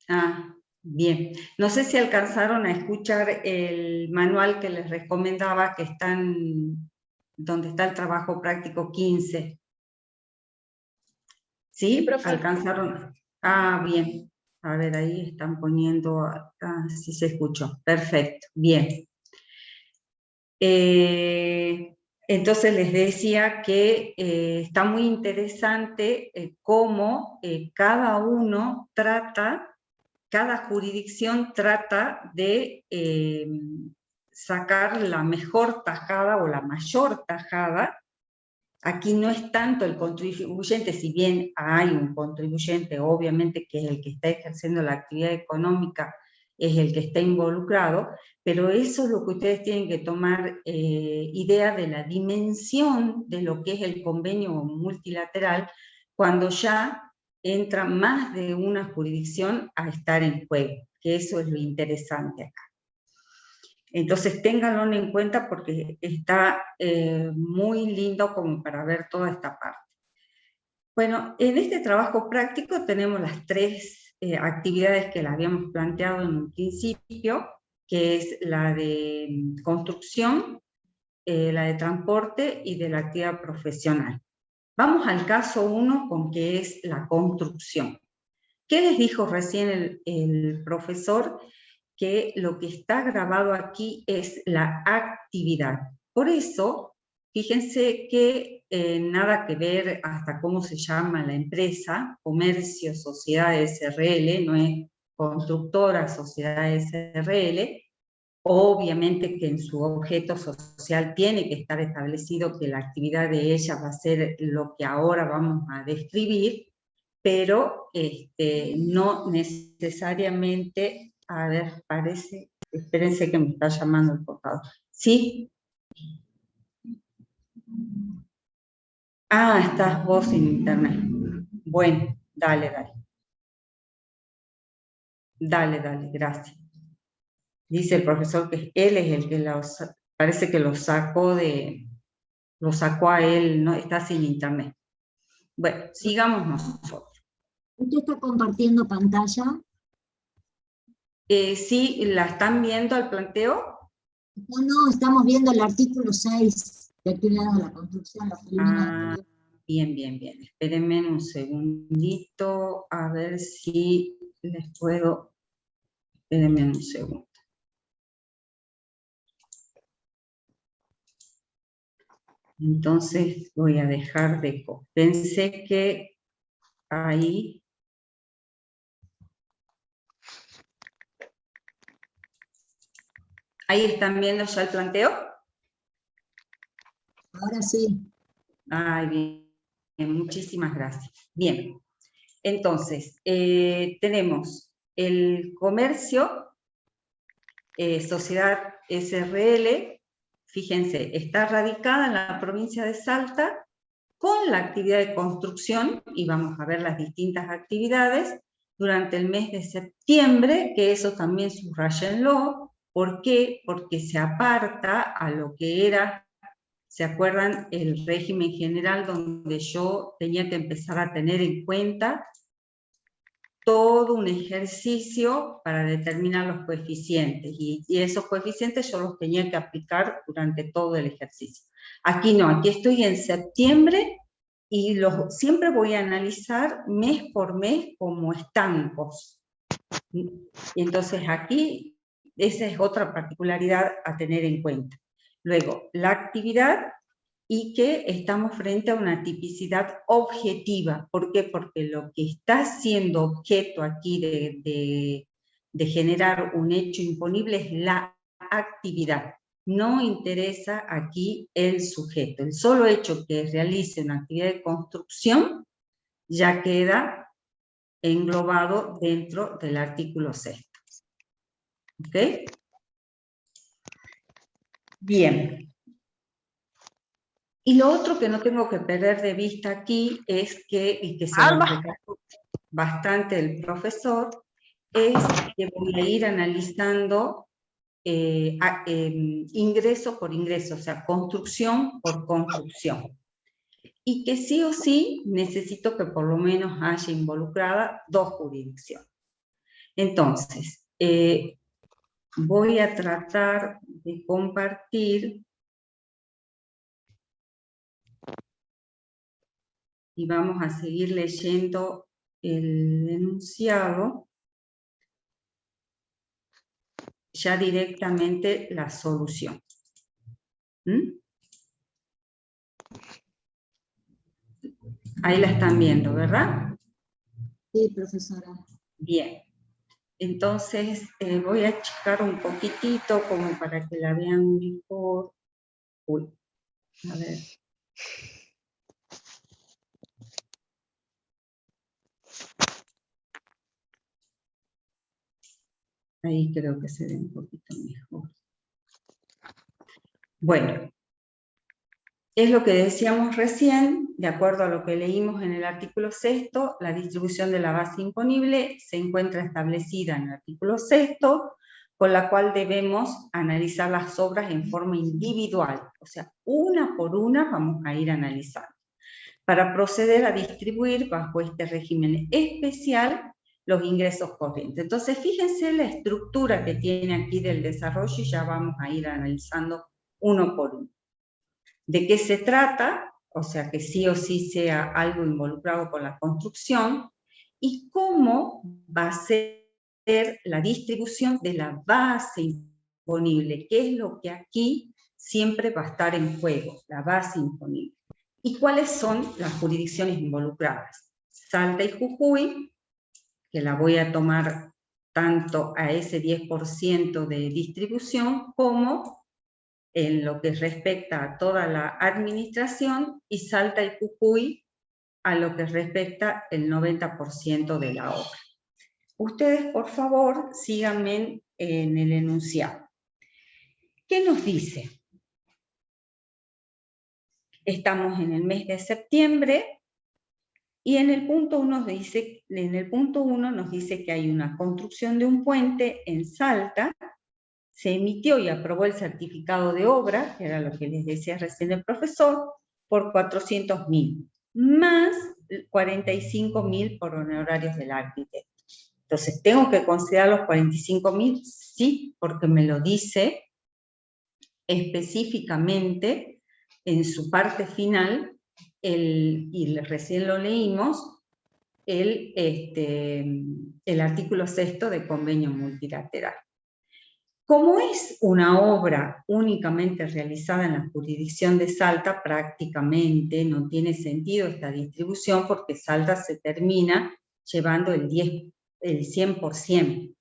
Ah, bien. No sé si alcanzaron a escuchar el manual que les recomendaba, que está donde está el trabajo práctico 15. ¿Sí? ¿Alcanzaron? Ah, bien. A ver, ahí están poniendo, si se escuchó. Perfecto, bien. Entonces les decía que está muy interesante cómo cada jurisdicción trata de sacar la mejor tajada o la mayor tajada. Aquí no es tanto el contribuyente, si bien hay un contribuyente, obviamente, que es el que está ejerciendo la actividad económica, es el que está involucrado, pero eso es lo que ustedes tienen que tomar idea de la dimensión de lo que es el convenio multilateral, cuando ya entra más de una jurisdicción a estar en juego, que eso es lo interesante acá. Entonces ténganlo en cuenta porque está muy lindo como para ver toda esta parte. Bueno, en este trabajo práctico tenemos las tres actividades que las habíamos planteado en un principio, que es la de construcción, la de transporte y de la actividad profesional. Vamos al caso 1, con que es la construcción. ¿Qué les dijo recién el profesor? Que lo que está grabado aquí es la actividad. Por eso, fíjense que nada que ver hasta cómo se llama la empresa, Comercio Sociedad SRL, no es Constructora Sociedad SRL, obviamente que en su objeto social tiene que estar establecido que la actividad de ella va a ser lo que ahora vamos a describir, pero no necesariamente. A ver, parece, espérense que me está llamando el portador. ¿Sí? Ah, estás vos en internet. Bueno, dale. Dale, gracias. Dice el profesor que él es el que parece que lo sacó a él, no está sin internet. Bueno, sigamos nosotros. ¿Usted está compartiendo pantalla? Sí, ¿la están viendo al planteo? No, estamos viendo el artículo 6 de actividad de la construcción. Bien. Espérenme un segundito, a ver si les puedo. Espérenme un segundo. Entonces voy a dejar de... Pensé que ahí... ¿Ahí están viendo ya el planteo? Ahora sí. Ay, bien, muchísimas gracias. Bien, entonces, tenemos el comercio, Sociedad SRL, fíjense, está radicada en la provincia de Salta con la actividad de construcción, y vamos a ver las distintas actividades, durante el mes de septiembre, que eso también subrayenlo. ¿Por qué? Porque se aparta a lo que era, ¿se acuerdan? El régimen general, donde yo tenía que empezar a tener en cuenta todo un ejercicio para determinar los coeficientes, y esos coeficientes yo los tenía que aplicar durante todo el ejercicio. Aquí no, aquí estoy en septiembre, y siempre voy a analizar mes por mes como estancos. Y entonces aquí, esa es otra particularidad a tener en cuenta. Luego, la actividad, y que estamos frente a una tipicidad objetiva. ¿Por qué? Porque lo que está siendo objeto aquí de generar un hecho imponible es la actividad. No interesa aquí el sujeto. El solo hecho que realice una actividad de construcción ya queda englobado dentro del artículo 6. ¿Ok? Bien. Y lo otro que no tengo que perder de vista aquí es que, y que se lo recalcó bastante el profesor, es que voy a ir analizando ingreso por ingreso, o sea, construcción por construcción. Y que sí o sí necesito que por lo menos haya involucrada 2 jurisdicciones. Entonces, voy a tratar de compartir y vamos a seguir leyendo el enunciado, ya directamente la solución. Ahí la están viendo, ¿verdad? Sí, profesora. Bien. Entonces, voy a achicar un poquitito como para que la vean mejor. Uy, a ver. Ahí creo que se ve un poquito mejor. Bueno, es lo que decíamos recién, de acuerdo a lo que leímos en el artículo 6, la distribución de la base imponible se encuentra establecida en el artículo 6, con la cual debemos analizar las obras en forma individual, o sea, una por una vamos a ir analizando, para proceder a distribuir bajo este régimen especial los ingresos corrientes. Entonces, fíjense la estructura que tiene aquí del desarrollo y ya vamos a ir analizando uno por uno. ¿De qué se trata? O sea, que sí o sí sea algo involucrado con la construcción, y cómo va a ser la distribución de la base imponible, que es lo que aquí siempre va a estar en juego, la base imponible. ¿Y cuáles son las jurisdicciones involucradas? Salta y Jujuy, que la voy a tomar tanto a ese 10% de distribución como en lo que respecta a toda la administración, y Salta y Jujuy a lo que respecta el 90% de la obra. Ustedes, por favor, síganme en el enunciado. ¿Qué nos dice? Estamos en el mes de septiembre y en el punto 1 nos dice que hay una construcción de un puente en Salta. Se emitió y aprobó el certificado de obra, que era lo que les decía recién el profesor, por 400.000, más 45.000 por honorarios del arquitecto. Entonces, ¿tengo que considerar los 45.000? Sí, porque me lo dice específicamente en su parte final, y recién lo leímos, el artículo 6 de convenio multilateral. Como es una obra únicamente realizada en la jurisdicción de Salta, prácticamente no tiene sentido esta distribución, porque Salta se termina llevando el 100%.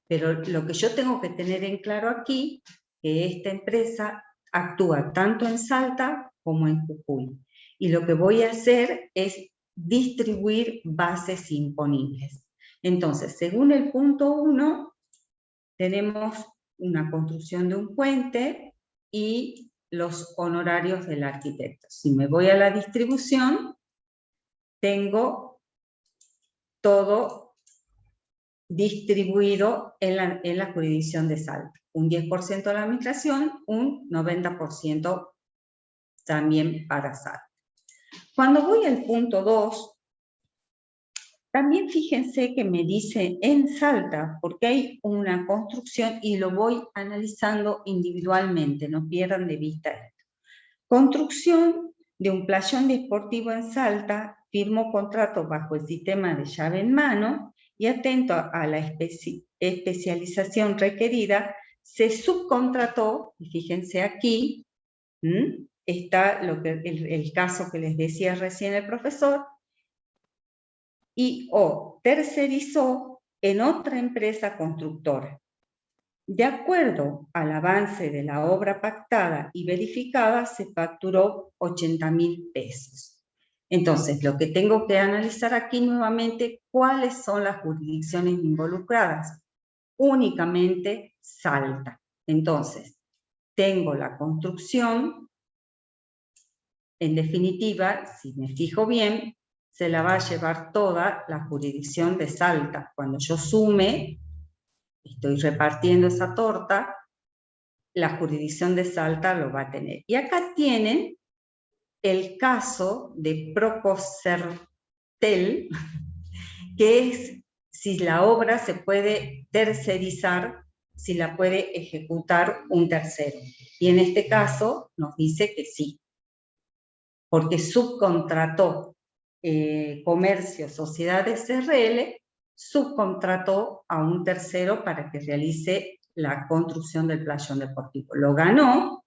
Pero lo que yo tengo que tener en claro aquí, que esta empresa actúa tanto en Salta como en Jujuy. Y lo que voy a hacer es distribuir bases imponibles. Entonces, según el punto 1, tenemos una construcción de un puente y los honorarios del arquitecto. Si me voy a la distribución, tengo todo distribuido en la jurisdicción de Salta. Un 10% a la administración, un 90% también para Salta. Cuando voy al punto 2, También fíjense que me dice en Salta, porque hay una construcción y lo voy analizando individualmente, no pierdan de vista esto. Construcción de un playón deportivo en Salta, firmó contrato bajo el sistema de llave en mano y atento a la especialización requerida, se subcontrató, y fíjense aquí, está el caso que les decía recién el profesor, y o tercerizó en otra empresa constructora. De acuerdo al avance de la obra pactada y verificada, se facturó 80.000 pesos. Entonces, lo que tengo que analizar aquí nuevamente, ¿cuáles son las jurisdicciones involucradas? Únicamente Salta. Entonces, tengo la construcción, en definitiva, si me fijo bien, se la va a llevar toda la jurisdicción de Salta. Cuando yo sume, estoy repartiendo esa torta, la jurisdicción de Salta lo va a tener. Y acá tienen el caso de Prococertel, que es si la obra se puede tercerizar, si la puede ejecutar un tercero. Y en este caso nos dice que sí, porque subcontrató Comercio Sociedades SRL, subcontrató a un tercero para que realice la construcción del playón deportivo. Lo ganó,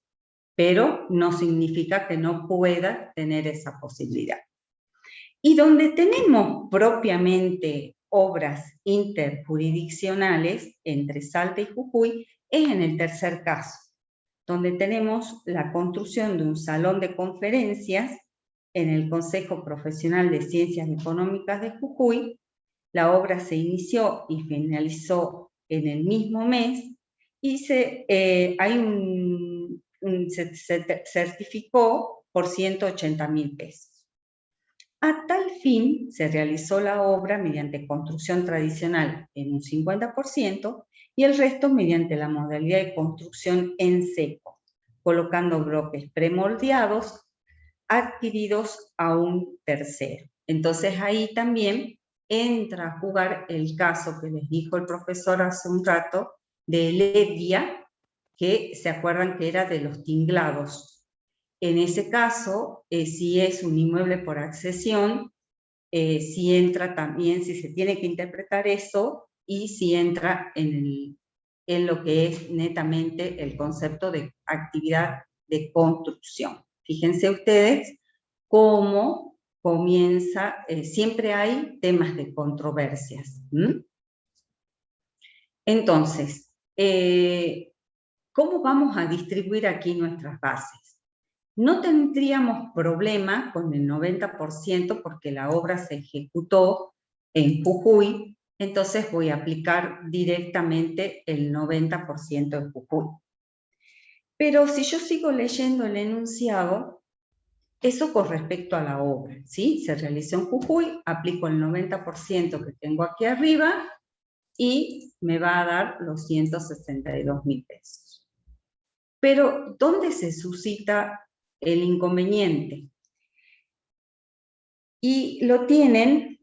pero no significa que no pueda tener esa posibilidad. Y donde tenemos propiamente obras interjurisdiccionales entre Salta y Jujuy es en el tercer caso, donde tenemos la construcción de un salón de conferencias en el Consejo Profesional de Ciencias Económicas de Jujuy. La obra se inició y finalizó en el mismo mes y se certificó por 180.000 pesos. A tal fin, se realizó la obra mediante construcción tradicional en un 50% y el resto mediante la modalidad de construcción en seco, colocando bloques premoldeados adquiridos a un tercero. Entonces ahí también entra a jugar el caso que les dijo el profesor hace un rato de Levia, que se acuerdan que era de los tinglados. En ese caso, si es un inmueble por accesión, si entra también, si se tiene que interpretar eso, y si entra en lo que es netamente el concepto de actividad de construcción. Fíjense ustedes cómo comienza, siempre hay temas de controversias. Entonces, ¿cómo vamos a distribuir aquí nuestras bases? No tendríamos problema con el 90% porque la obra se ejecutó en Jujuy, entonces voy a aplicar directamente el 90% en Jujuy. Pero si yo sigo leyendo el enunciado, eso con respecto a la obra, ¿sí? Se realizó en Jujuy, aplico el 90% que tengo aquí arriba y me va a dar los 162.000 pesos. Pero, ¿dónde se suscita el inconveniente? Y lo tienen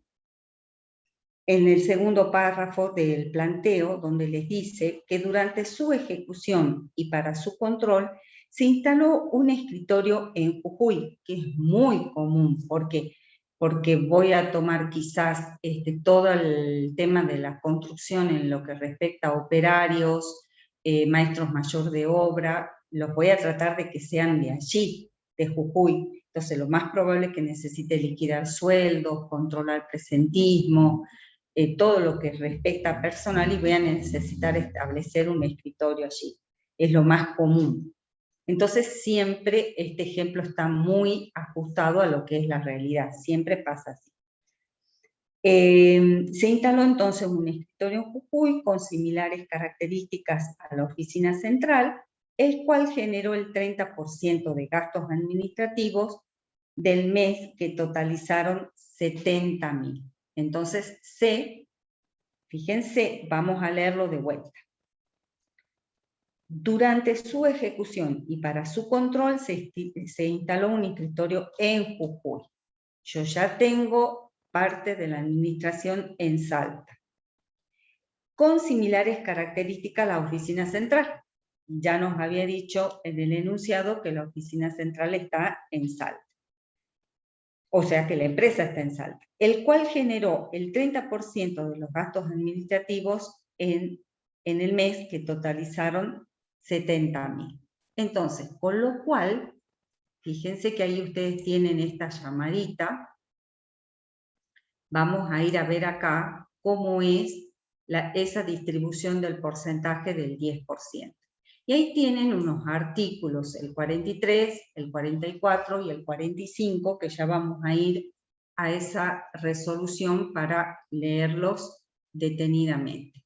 en el segundo párrafo del planteo, donde les dice que durante su ejecución y para su control se instaló un escritorio en Jujuy, que es muy común, porque voy a tomar quizás todo el tema de la construcción en lo que respecta a operarios, maestros mayor de obra, los voy a tratar de que sean de allí, de Jujuy. Entonces lo más probable es que necesite liquidar sueldos, controlar presentismo, todo lo que respecta a personal, y voy a necesitar establecer un escritorio allí. Es lo más común. Entonces siempre este ejemplo está muy ajustado a lo que es la realidad, siempre pasa así. Se instaló entonces un escritorio en Jujuy con similares características a la oficina central, el cual generó el 30% de gastos administrativos del mes, que totalizaron 70.000. Entonces, fíjense, vamos a leerlo de vuelta. Durante su ejecución y para su control se instaló un escritorio en Jujuy. Yo ya tengo parte de la administración en Salta, con similares características a la oficina central. Ya nos había dicho en el enunciado que la oficina central está en Salta. O sea que la empresa está en Salta, el cual generó el 30% de los gastos administrativos en el mes, que totalizaron 70.000. Entonces, con lo cual, fíjense que ahí ustedes tienen esta llamadita. Vamos a ir a ver acá cómo es esa distribución del porcentaje del 10%. Y ahí tienen unos artículos, el 43, el 44 y el 45, que ya vamos a ir a esa resolución para leerlos detenidamente.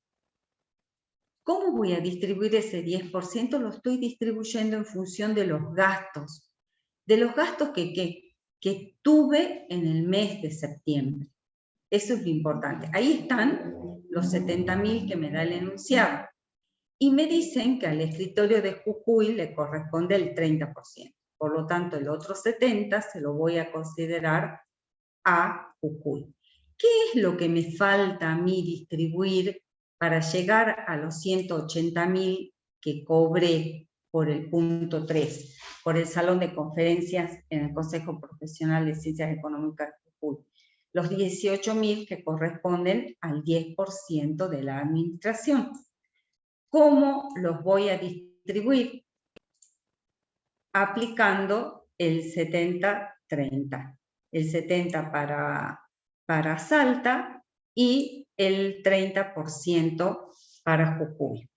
¿Cómo voy a distribuir ese 10%? Lo estoy distribuyendo en función de los gastos. De los gastos que tuve en el mes de septiembre. Eso es lo importante. Ahí están los 70.000 que me da el enunciado. Y me dicen que al escritorio de Jujuy le corresponde el 30%. Por lo tanto, el otro 70% se lo voy a considerar a Jujuy. ¿Qué es lo que me falta a mí distribuir para llegar a los 180.000 que cobré por el punto 3, por el salón de conferencias en el Consejo Profesional de Ciencias Económicas de Jujuy? Los 18.000 que corresponden al 10% de la administración. ¿Cómo los voy a distribuir? Aplicando el 70-30. El 70 para Salta y el 30% para Jujuy.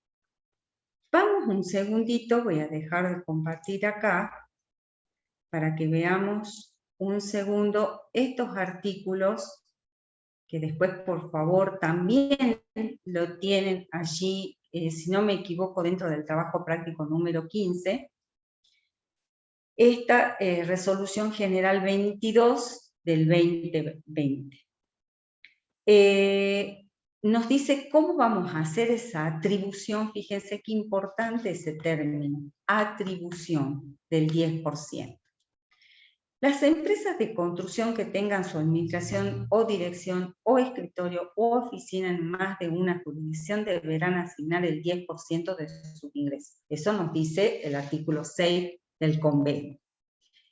Vamos un segundito, voy a dejar de compartir acá para que veamos un segundo estos artículos, que después por favor también lo tienen allí, si no me equivoco, dentro del trabajo práctico número 15, esta resolución general 22 del 2020. Nos dice cómo vamos a hacer esa atribución. Fíjense qué importante ese término, atribución del 10%. Las empresas de construcción que tengan su administración o dirección o escritorio o oficina en más de una jurisdicción deberán asignar el 10% de sus ingresos. Eso nos dice el artículo 6 del convenio.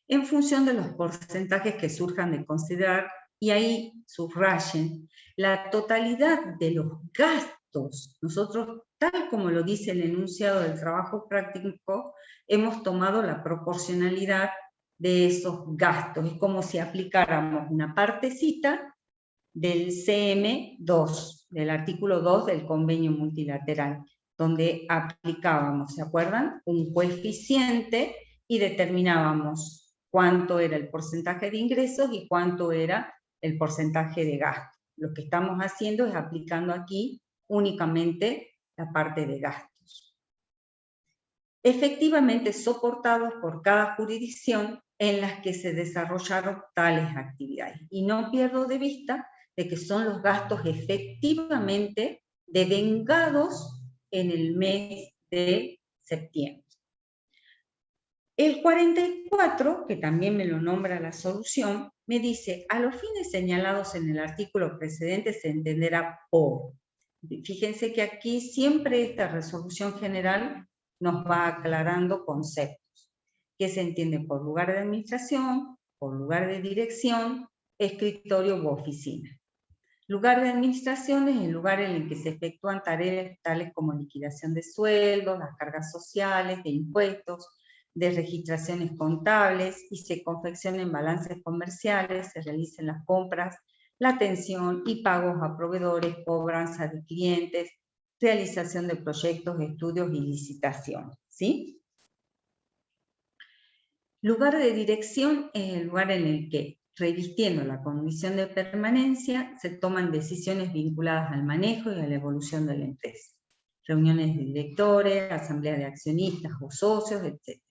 En función de los porcentajes que surjan de considerar, y ahí subrayen, la totalidad de los gastos. Nosotros, tal como lo dice el enunciado del trabajo práctico, hemos tomado la proporcionalidad de esos gastos. Es como si aplicáramos una partecita del CM2, del artículo 2 del convenio multilateral, donde aplicábamos, ¿se acuerdan? Un coeficiente y determinábamos cuánto era el porcentaje de ingresos y cuánto era el porcentaje de gastos. Lo que estamos haciendo es aplicando aquí únicamente la parte de gastos. Efectivamente soportados por cada jurisdicción en las que se desarrollaron tales actividades. Y no pierdo de vista de que son los gastos efectivamente devengados en el mes de septiembre. El 44, que también me lo nombra la solución, me dice, a los fines señalados en el artículo precedente se entenderá por. Fíjense que aquí siempre esta resolución general nos va aclarando conceptos. ¿Qué se entiende por lugar de administración, por lugar de dirección, escritorio u oficina? Lugar de administración es el lugar en el que se efectúan tareas tales como liquidación de sueldos, las cargas sociales, de impuestos, de registraciones contables, y se confeccionen balances comerciales, se realicen las compras, la atención y pagos a proveedores, cobranza de clientes, realización de proyectos, estudios y licitaciones, ¿sí? Lugar de dirección es el lugar en el que, revistiendo la condición de permanencia, se toman decisiones vinculadas al manejo y a la evolución de la empresa. Reuniones de directores, asambleas de accionistas o socios, etc.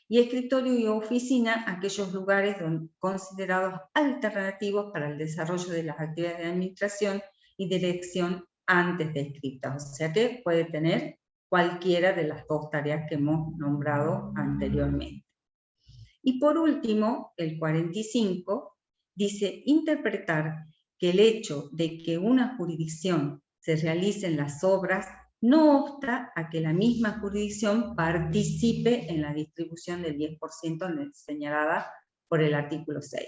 Y escritorio y oficina, aquellos lugares considerados alternativos para el desarrollo de las actividades de administración y dirección antes descritas. O sea que puede tener cualquiera de las dos tareas que hemos nombrado anteriormente. Y por último, el 45 dice interpretar que el hecho de que una jurisdicción se realicen las obras no obsta a que la misma jurisdicción participe en la distribución del 10% señalada por el artículo 6,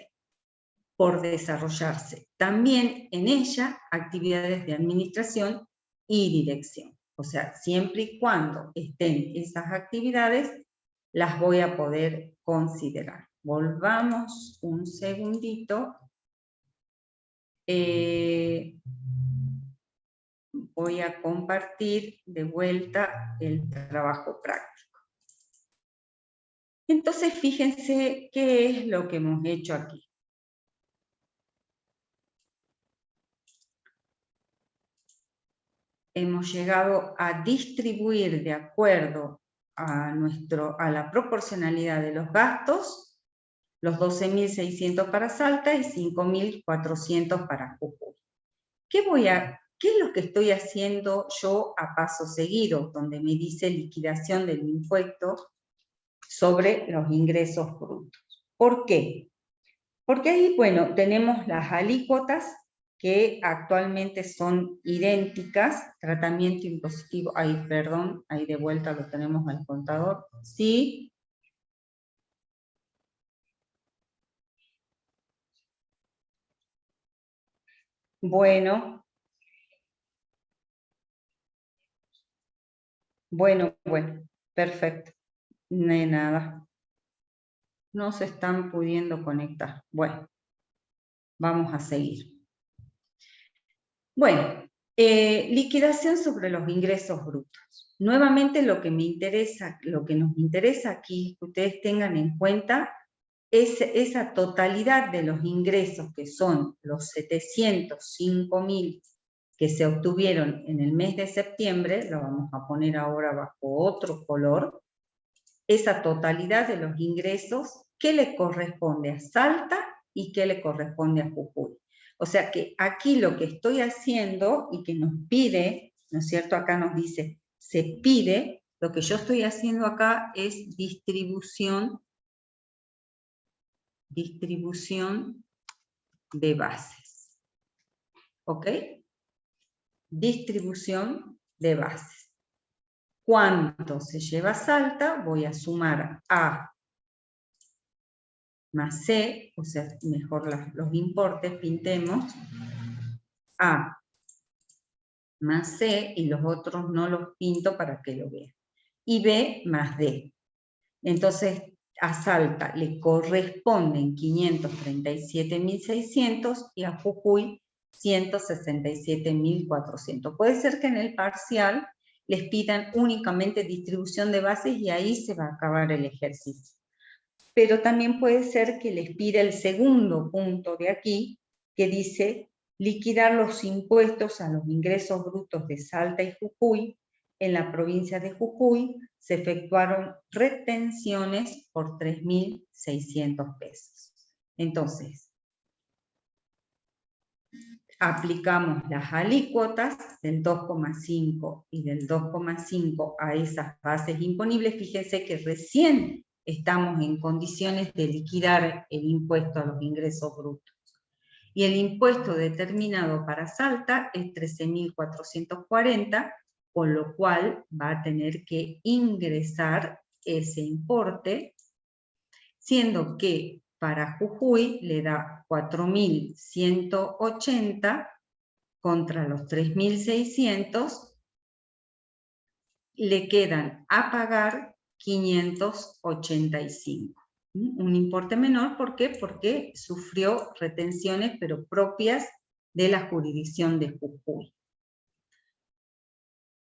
por desarrollarse también en ella actividades de administración y dirección. O sea, siempre y cuando estén esas actividades, las voy a poder considerar. Volvamos un segundito. Voy a compartir de vuelta el trabajo práctico. Entonces, fíjense qué es lo que hemos hecho aquí. Hemos llegado a distribuir de acuerdo a la proporcionalidad de los gastos, los 12.600 para Salta y 5.400 para Jujuy. ¿Qué es lo que estoy haciendo yo a paso seguido? Donde me dice liquidación del impuesto sobre los ingresos brutos. ¿Por qué? Porque ahí, bueno, tenemos las alícuotas que actualmente son idénticas, tratamiento impositivo, ahí, perdón, ahí de vuelta lo tenemos al contador, sí. Bueno, perfecto, no hay nada. No se están pudiendo conectar. Bueno, vamos a seguir. Bueno, liquidación sobre los ingresos brutos. Nuevamente lo que nos interesa aquí, que ustedes tengan en cuenta, es esa totalidad de los ingresos que son los 705.000 que se obtuvieron en el mes de septiembre, lo vamos a poner ahora bajo otro color, esa totalidad de los ingresos que le corresponde a Salta y que le corresponde a Jujuy. O sea que aquí lo que estoy haciendo y que nos pide, ¿no es cierto? Acá nos dice, se pide, lo que yo estoy haciendo acá es distribución de bases. ¿Ok? Distribución de bases. ¿Cuánto se lleva Salta? Voy a sumar A más C, o sea, mejor los importes, pintemos, A más C, y los otros no los pinto para que lo vean. Y B más D. Entonces, a Salta le corresponden 537.600 y a Jujuy 167.400. Puede ser que en el parcial les pidan únicamente distribución de bases y ahí se va a acabar el ejercicio. Pero también puede ser que les pida el segundo punto de aquí, que dice liquidar los impuestos a los ingresos brutos de Salta y Jujuy. En la provincia de Jujuy se efectuaron retenciones por 3.600 pesos. Entonces, aplicamos las alícuotas del 2,5 y del 2,5 a esas bases imponibles. Fíjense que recién estamos en condiciones de liquidar el impuesto a los ingresos brutos. Y el impuesto determinado para Salta es 13.440, con lo cual va a tener que ingresar ese importe, siendo que para Jujuy le da 4.180 contra los 3.600, le quedan a pagar 585. Un importe menor, ¿por qué? Porque sufrió retenciones, pero propias de la jurisdicción de Jujuy.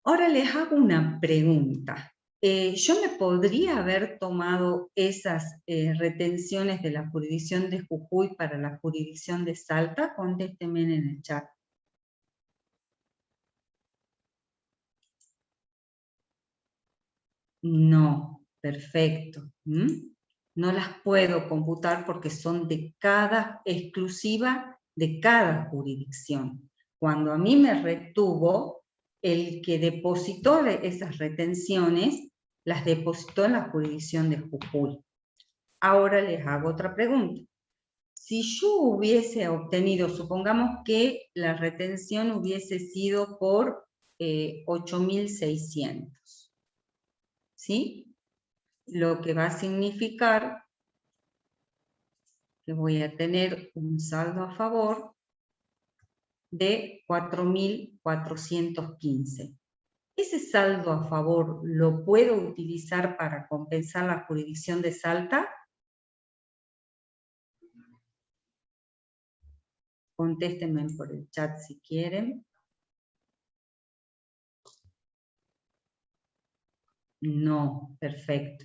Ahora les hago una pregunta. ¿Yo me podría haber tomado esas retenciones de la jurisdicción de Jujuy para la jurisdicción de Salta? Contéstenme en el chat. No, perfecto. No las puedo computar porque son exclusiva de cada jurisdicción. Cuando a mí me retuvo, el que depositó esas retenciones, las depositó en la jurisdicción de Jujuy. Ahora les hago otra pregunta. si yo hubiese obtenido, supongamos que la retención hubiese sido por 8.600, ¿sí? Lo que va a significar que voy a tener un saldo a favor de 4.415. ¿Ese saldo a favor lo puedo utilizar para compensar la jurisdicción de Salta? Contéstenme por el chat si quieren. No, perfecto.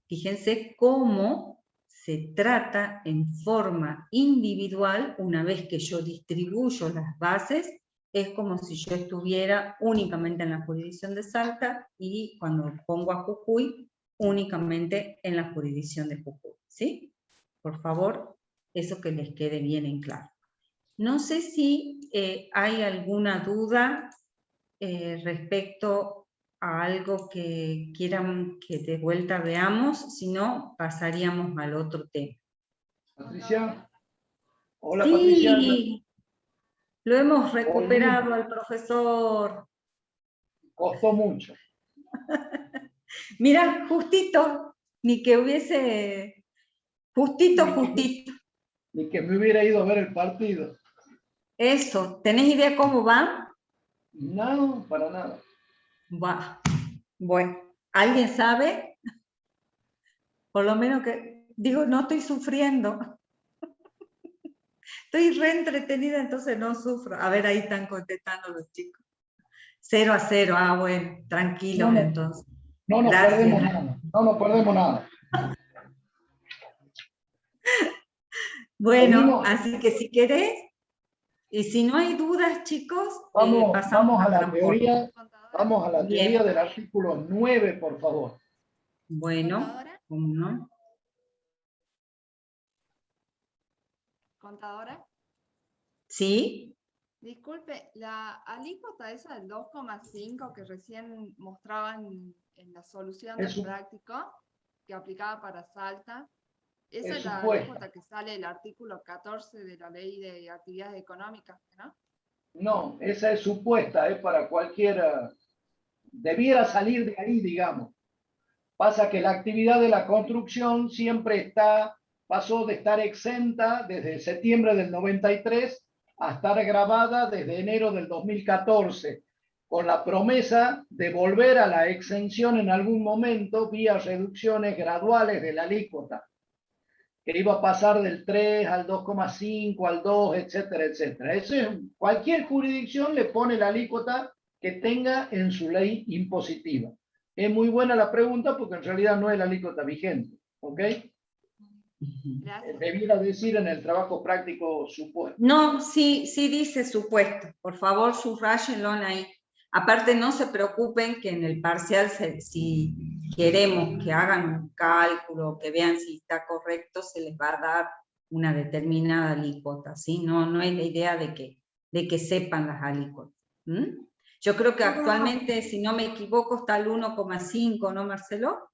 Fíjense cómo se trata en forma individual. Una vez que yo distribuyo las bases, es como si yo estuviera únicamente en la jurisdicción de Salta y cuando pongo a Jujuy, únicamente en la jurisdicción de Jujuy. ¿Sí? Por favor, eso que les quede bien en claro. No sé si hay alguna duda respecto a algo que quieran que de vuelta veamos, si no, pasaríamos al otro tema. Patricia. Hola, Sí, Patricia. lo hemos recuperado al profesor. Costó mucho. Mirá, justito, ni que hubiese, justito. Ni que me hubiera ido a ver el partido. Eso, ¿tenés idea cómo va? No, para nada. Va. Bueno, ¿alguien sabe? Por lo menos que, digo, no estoy sufriendo. Estoy re entretenida, entonces no sufro. A ver, ahí están contestando los chicos. 0-0, bueno, tranquilos entonces. No nos perdemos nada. No nos perdemos nada. Bueno, Seguimos. así que si querés, y si no hay dudas, chicos, pasamos vamos a la transporte. teoría. Vamos a la Bien. teoría del artículo 9, por favor. Bueno, ¿cómo no? ¿Contadora? ¿Sí? Disculpe, la alícuota esa del 2,5 que recién mostraban en la solución del práctico que aplicaba para Salta, esa es la alícuota que sale del artículo 14 de la Ley de Actividades Económicas, ¿no? No, esa es supuesta, es para cualquiera. Debiera salir de ahí, digamos. Pasa que la actividad de la construcción siempre pasó de estar exenta desde septiembre del 93 a estar grabada desde enero del 2014, con la promesa de volver a la exención en algún momento vía reducciones graduales de la alícuota, que iba a pasar del 3 al 2,5, al 2, etcétera, etcétera. Eso es, cualquier jurisdicción le pone la alícuota que tenga en su ley impositiva. Es muy buena la pregunta porque en realidad no es la alícuota vigente, ¿ok? Gracias. Debiera decir en el trabajo práctico supuesto. No, sí dice supuesto. Por favor, subrayenlo ahí. Aparte, no se preocupen que en el parcial, si queremos que hagan un cálculo, que vean si está correcto, se les va a dar una determinada alícuota, ¿sí? No es la idea de que sepan las alícuotas. Yo creo que actualmente, si no me equivoco, está el 1,5, ¿no, Marcelo?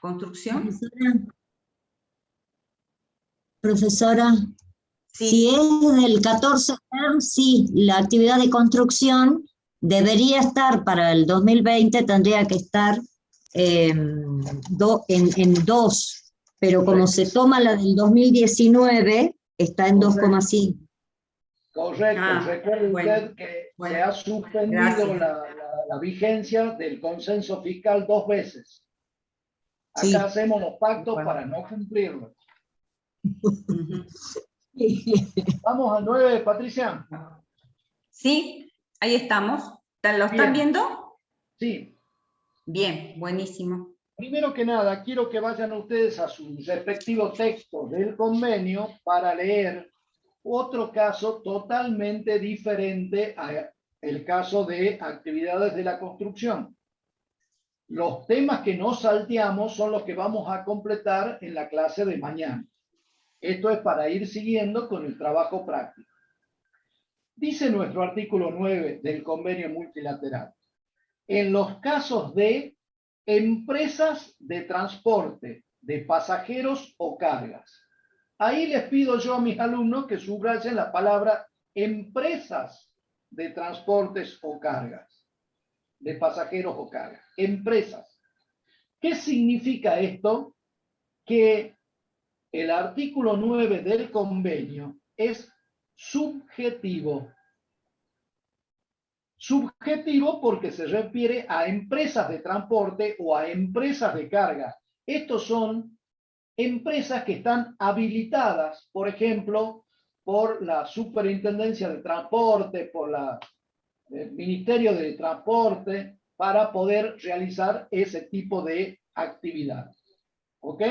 ¿Construcción? Profesora, Sí. Si es del 14 term, sí, la actividad de construcción debería estar para el 2020, tendría que estar en 2, pero como se toma la del 2019, está en 2,5. Correcto. Recuerde usted que se ha suspendido la vigencia del consenso fiscal 2 veces. Acá Sí. hacemos los pactos para no cumplirlos. Vamos al 9, Patricia. Sí, ahí estamos. ¿Lo están viendo? Sí. Bien, buenísimo. Primero que nada, quiero que vayan ustedes a sus respectivos textos del convenio para leer otro caso totalmente diferente al caso de actividades de la construcción. Los temas que no salteamos son los que vamos a completar en la clase de mañana. Esto es para ir siguiendo con el trabajo práctico. Dice nuestro artículo 9 del convenio multilateral: en los casos de empresas de transporte de pasajeros o cargas Ahí les pido yo a mis alumnos que subrayen la palabra empresas de transportes o cargas, de pasajeros o cargas. Empresas. ¿Qué significa esto? Que el artículo 9 del convenio es subjetivo. Subjetivo porque se refiere a empresas de transporte o a empresas de carga. Estos son empresas que están habilitadas, por ejemplo, por la Superintendencia de Transporte, por el Ministerio de Transporte, para poder realizar ese tipo de actividad. ¿Ok?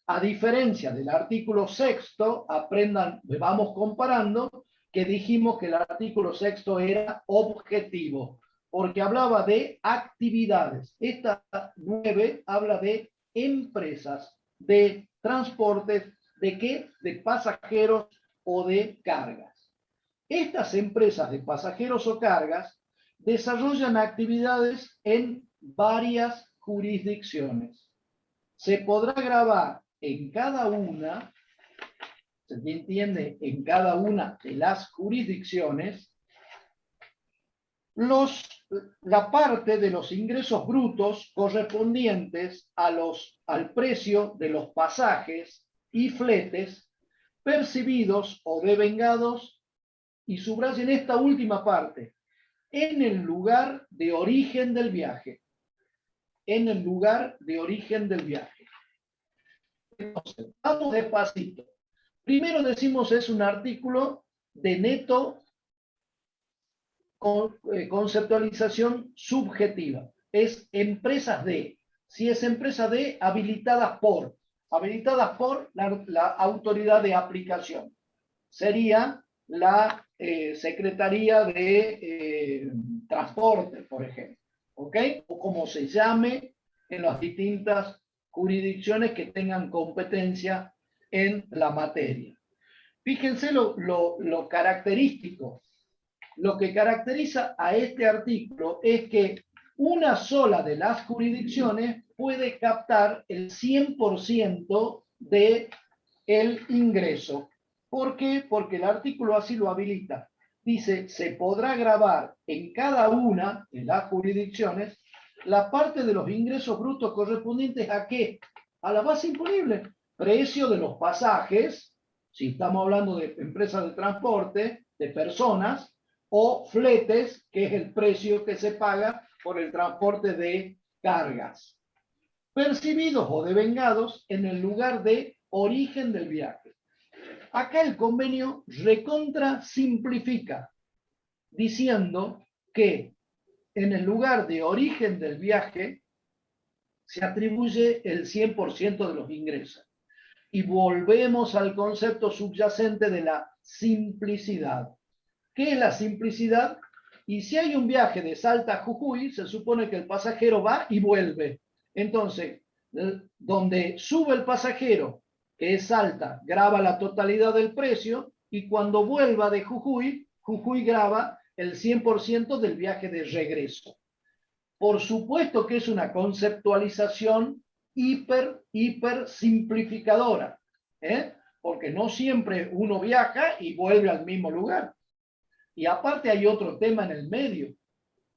A diferencia del artículo 6º, aprendan, vamos comparando, que dijimos que el artículo 6º era objetivo, porque hablaba de actividades. Esta 9 habla de empresas, de transportes, ¿de qué? De pasajeros o de cargas. Estas empresas de pasajeros o cargas desarrollan actividades en varias jurisdicciones. Se podrá grabar en cada una, ¿se entiende? En cada una de las jurisdicciones, la parte de los ingresos brutos correspondientes al precio de los pasajes y fletes percibidos o devengados, y subrayen esta última parte, en el lugar de origen del viaje. En el lugar de origen del viaje. Entonces, vamos despacito. Primero decimos es un artículo de neto conceptualización subjetiva. Es empresas de. Si es empresa de, habilitadas por la autoridad de aplicación. Sería la Secretaría de Transporte, por ejemplo. ¿Ok? O como se llame en las distintas jurisdicciones que tengan competencia en la materia. Fíjense lo característico. Lo que caracteriza a este artículo es que una sola de las jurisdicciones puede captar el 100% del ingreso. ¿Por qué? Porque el artículo así lo habilita. Dice, se podrá grabar en cada una de las jurisdicciones la parte de los ingresos brutos correspondientes ¿a qué? A la base imponible. Precio de los pasajes, si estamos hablando de empresas de transporte, de personas, o fletes, que es el precio que se paga por el transporte de cargas. Percibidos o devengados en el lugar de origen del viaje. Acá el convenio recontra simplifica, diciendo que en el lugar de origen del viaje se atribuye el 100% de los ingresos. Y volvemos al concepto subyacente de la simplicidad. ¿Qué es la simplicidad? Y si hay un viaje de Salta a Jujuy, se supone que el pasajero va y vuelve. Entonces, donde sube el pasajero, que es Salta, graba la totalidad del precio, y cuando vuelva de Jujuy, Jujuy graba el 100% del viaje de regreso. Por supuesto que es una conceptualización hiper simplificadora, porque no siempre uno viaja y vuelve al mismo lugar. Y aparte hay otro tema en el medio.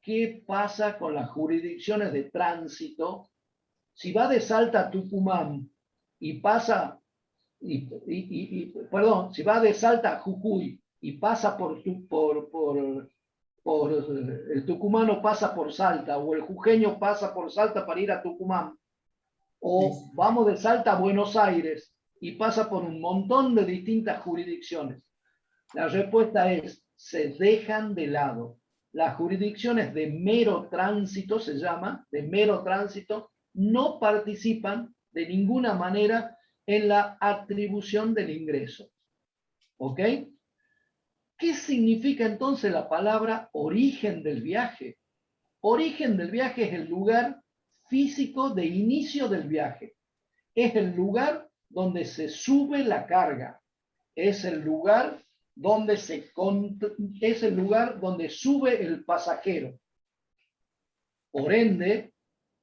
¿Qué pasa con las jurisdicciones de tránsito? Si va de Salta a Tucumán y pasa, perdón, si va de Salta a Jujuy y pasa por el tucumano pasa por Salta, o el jujeño pasa por Salta para ir a Tucumán, o vamos de Salta a Buenos Aires y pasa por un montón de distintas jurisdicciones. La respuesta es, se dejan de lado. Las jurisdicciones de mero tránsito, se llama, de mero tránsito, no participan de ninguna manera en la atribución del ingreso. ¿Ok? ¿Qué significa entonces la palabra origen del viaje? Origen del viaje es el lugar físico de inicio del viaje. Es el lugar donde se sube la carga. Es el lugar donde sube el pasajero. Por ende,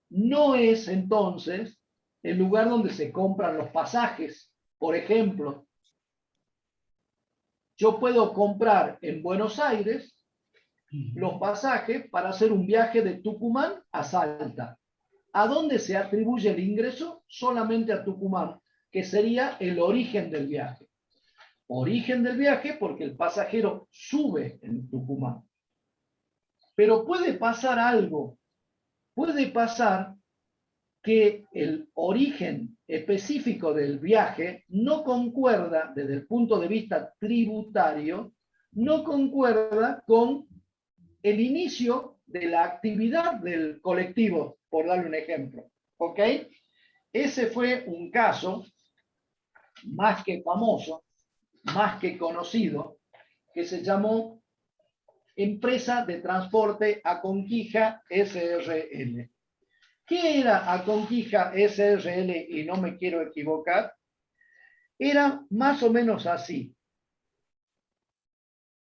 no es entonces el lugar donde se compran los pasajes, Por ejemplo, yo puedo comprar en Buenos Aires los pasajes para hacer un viaje de Tucumán a Salta. ¿A dónde se atribuye el ingreso? Solamente a Tucumán, que sería el origen del viaje. Origen del viaje porque el pasajero sube en Tucumán. Pero puede pasar algo. Puede pasar que el origen específico del viaje no concuerda, desde el punto de vista tributario, no concuerda con el inicio de la actividad del colectivo, por darle un ejemplo. ¿Ok? Ese fue un caso más que famoso, más que conocido, que se llamó Empresa de Transporte Aconquija SRL. ¿Qué era Aconquija SRL? Y no me quiero equivocar. Era más o menos así.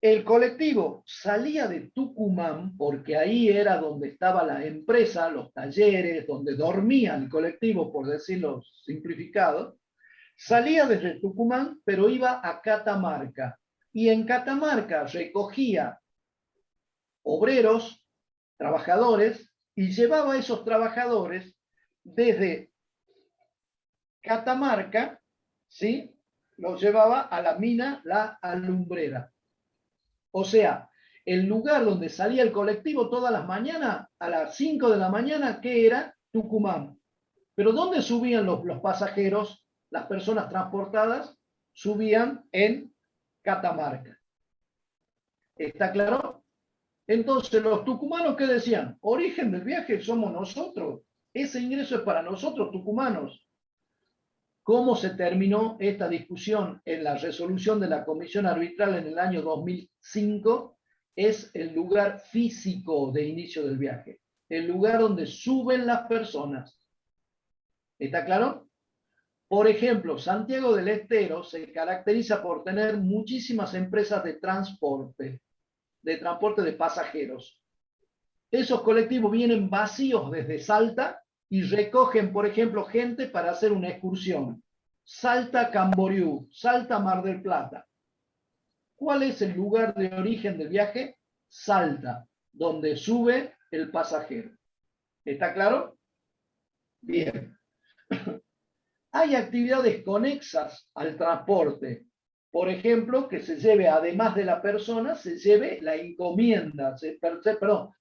El colectivo salía de Tucumán, porque ahí era donde estaba la empresa, los talleres, donde dormía el colectivo, por decirlo simplificado. Salía desde Tucumán, pero iba a Catamarca. Y en Catamarca recogía obreros, trabajadores, y llevaba a esos trabajadores desde Catamarca, ¿sí? Los llevaba a la mina La Alumbrera. O sea, el lugar donde salía el colectivo todas las mañanas, a las 5 de la mañana, ¿qué era? Tucumán. Pero ¿dónde subían los pasajeros, las personas transportadas? Subían en Catamarca. ¿Está claro? Entonces, los tucumanos, ¿qué decían? Origen del viaje somos nosotros. Ese ingreso es para nosotros, tucumanos. ¿Cómo se terminó esta discusión en la resolución de la Comisión Arbitral en el año 2005? Es el lugar físico de inicio del viaje, el lugar donde suben las personas. ¿Está claro? Por ejemplo, Santiago del Estero se caracteriza por tener muchísimas empresas de transporte de pasajeros. Esos colectivos vienen vacíos desde Salta y recogen, por ejemplo, gente para hacer una excursión. Salta Camboriú, Salta Mar del Plata. ¿Cuál es el lugar de origen del viaje? Salta, donde sube el pasajero. ¿Está claro? Bien. Hay actividades conexas al transporte. Por ejemplo, que se lleve, además de la persona, se lleve la encomienda, se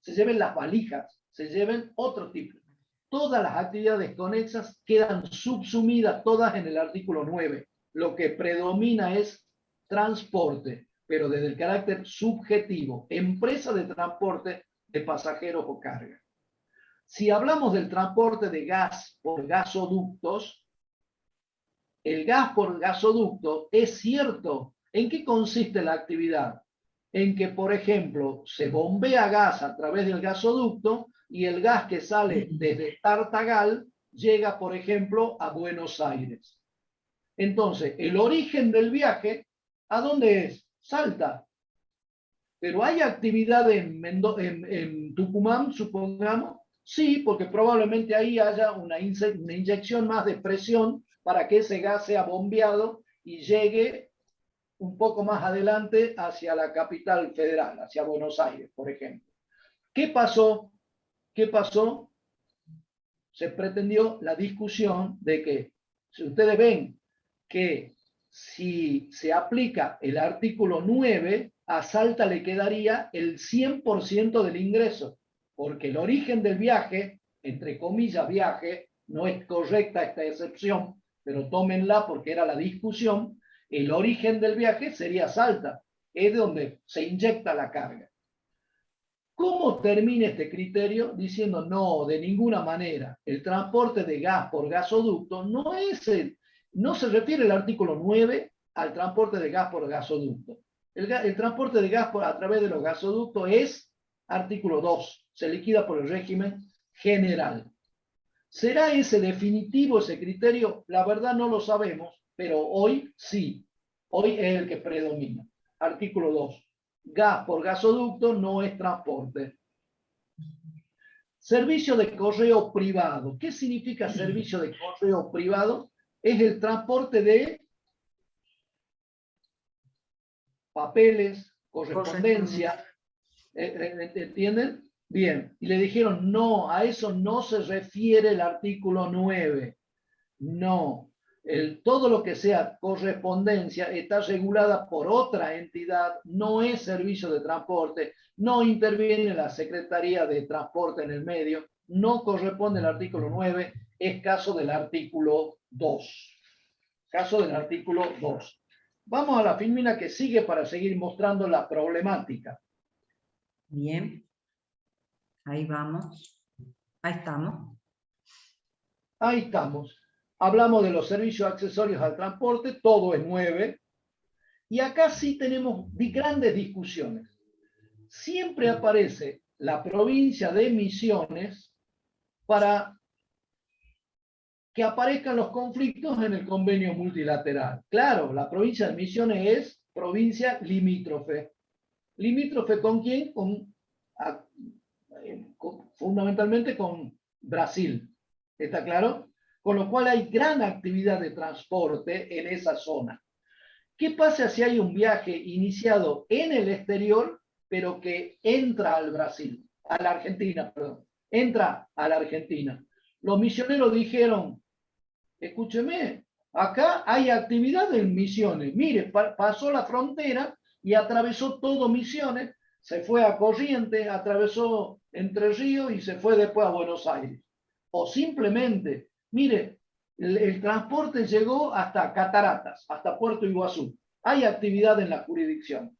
lleven las valijas, se lleven otro tipo. Todas las actividades conexas quedan subsumidas todas en el artículo 9. Lo que predomina es transporte, pero desde el carácter subjetivo, empresa de transporte de pasajeros o carga. Si hablamos del transporte de gas por gasoductos, el gas por gasoducto es cierto. ¿En qué consiste la actividad? En que, por ejemplo, se bombea gas a través del gasoducto y el gas que sale desde Tartagal llega, por ejemplo, a Buenos Aires. Entonces, el origen del viaje, ¿a dónde es? Salta. Pero ¿hay actividad en Tucumán, supongamos? Sí, porque probablemente ahí haya una inyección más de presión para que ese gas sea bombeado y llegue un poco más adelante hacia la capital federal, hacia Buenos Aires, por ejemplo. ¿Qué pasó? ¿Qué pasó? Se pretendió la discusión de que, si ustedes ven que si se aplica el artículo 9, a Salta le quedaría el 100% del ingreso, porque el origen del viaje, entre comillas viaje, no es correcta esta excepción, pero tómenla porque era la discusión, el origen del viaje sería Salta, es donde se inyecta la carga. ¿Cómo termina este criterio? Diciendo, no, de ninguna manera, el transporte de gas por gasoducto no se refiere el artículo 9 al transporte de gas por gasoducto. El transporte de gas a través de los gasoductos es artículo 2, se liquida por el régimen general. ¿Será ese definitivo, ese criterio? La verdad no lo sabemos, pero hoy sí, hoy es el que predomina. Artículo 2. Gas por gasoducto no es transporte. Servicio de correo privado. ¿Qué significa servicio de correo privado? Es el transporte de papeles, correspondencia, ¿entienden? Bien, y le dijeron, no, a eso no se refiere el artículo 9. No, todo lo que sea correspondencia está regulada por otra entidad, no es servicio de transporte, no interviene la Secretaría de Transporte en el medio, no corresponde al artículo 9, es caso del artículo 2. Caso del artículo 2. Vamos a la filmina que sigue para seguir mostrando la problemática. Bien. Ahí vamos. Ahí estamos. Ahí estamos. Hablamos de los servicios accesorios al transporte, todo es 9. Y acá sí tenemos grandes discusiones. Siempre aparece la provincia de Misiones para que aparezcan los conflictos en el convenio multilateral. Claro, la provincia de Misiones es provincia limítrofe. ¿Limítrofe con quién? Fundamentalmente con Brasil. ¿Está claro? Con lo cual hay gran actividad de transporte en esa zona. ¿Qué pasa si hay un viaje iniciado en el exterior, pero que entra al Brasil, a la Argentina, perdón, entra a la Argentina? Los misioneros dijeron, escúcheme, acá hay actividad en Misiones. Mire, pasó la frontera y atravesó todo Misiones, se fue a Corrientes, atravesó Entre Ríos y se fue después a Buenos Aires. O simplemente, mire, el transporte llegó hasta Cataratas, hasta Puerto Iguazú. Hay actividad en la jurisdicción.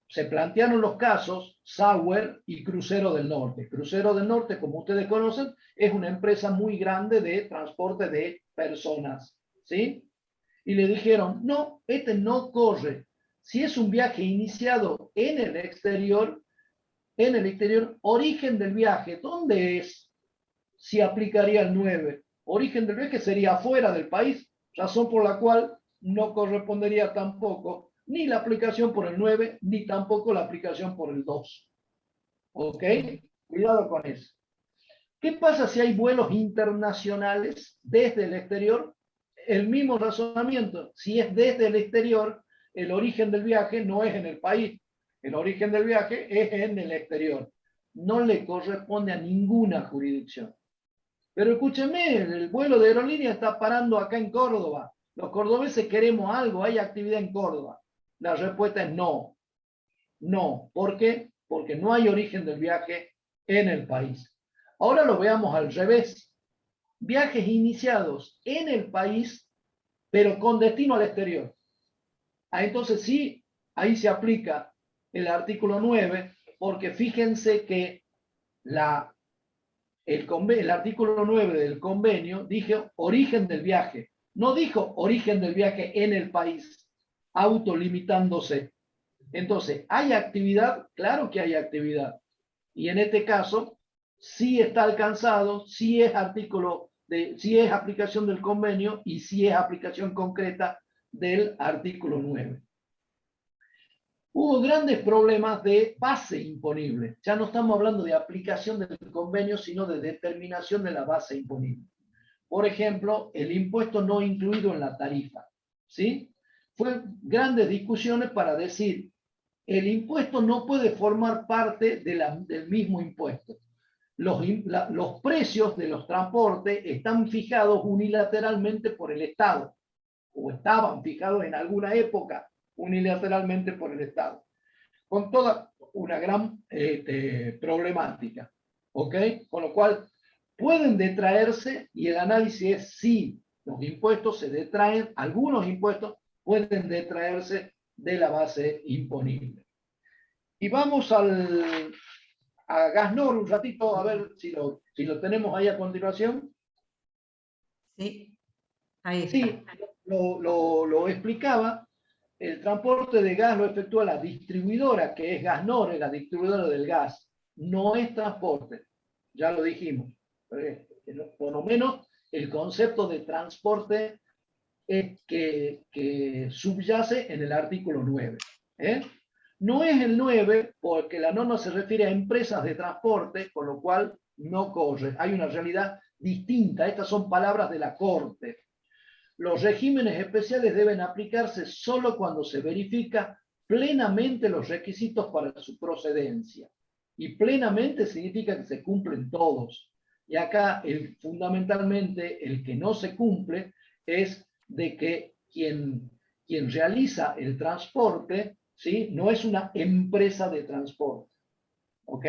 Se plantearon los casos Sauer y Crucero del Norte. Crucero del Norte, como ustedes conocen, es una empresa muy grande de transporte de personas, ¿sí? Y le dijeron, no, este no corre. Si es un viaje iniciado en el exterior, origen del viaje, ¿dónde es? Si aplicaría el 9. Origen del viaje sería fuera del país, razón por la cual no correspondería tampoco ni la aplicación por el 9, ni tampoco la aplicación por el 2. ¿Ok? Cuidado con eso. ¿Qué pasa si hay vuelos internacionales desde el exterior? El mismo razonamiento. Si es desde el exterior, el origen del viaje no es en el país. El origen del viaje es en el exterior. No le corresponde a ninguna jurisdicción. Pero escúcheme, el vuelo de aerolínea está parando acá en Córdoba. Los cordobeses queremos algo, hay actividad en Córdoba. La respuesta es no. No. ¿Por qué? Porque no hay origen del viaje en el país. Ahora lo veamos al revés. Viajes iniciados en el país, pero con destino al exterior. Entonces sí, ahí se aplica el artículo 9, porque fíjense que el artículo 9 del convenio dijo origen del viaje. No dijo origen del viaje en el país, autolimitándose. Entonces, ¿hay actividad? Claro que hay actividad. Y en este caso, sí está alcanzado, sí es sí es aplicación del convenio y sí es aplicación concreta del artículo 9. Hubo grandes problemas de base imponible. Ya no estamos hablando de aplicación del convenio, sino de determinación de la base imponible. Por ejemplo, el impuesto no incluido en la tarifa. ¿Sí? Fue grandes discusiones para decir, el impuesto no puede formar parte del mismo impuesto. Los precios de los transportes están fijados unilateralmente por el Estado, o estaban fijados en alguna época unilateralmente por el Estado, con toda una gran problemática. ¿Ok? Con lo cual, pueden detraerse, y el análisis es si los impuestos se detraen, algunos impuestos pueden detraerse de la base imponible. Y vamos a Gasnor un ratito, a ver si lo tenemos ahí a continuación. Sí, ahí está. Sí, lo explicaba. El transporte de gas lo efectúa la distribuidora, que es Gasnor, la distribuidora del gas. No es transporte, ya lo dijimos. Por lo menos el concepto de transporte es que subyace en el artículo 9. No es el 9 porque la norma se refiere a empresas de transporte, con lo cual no corre. Hay una realidad distinta. Estas son palabras de la Corte. Los regímenes especiales deben aplicarse solo cuando se verifica plenamente los requisitos para su procedencia. Y plenamente significa que se cumplen todos. Y acá fundamentalmente el que no se cumple es de que quien realiza el transporte, ¿sí?, no es una empresa de transporte. ¿Ok?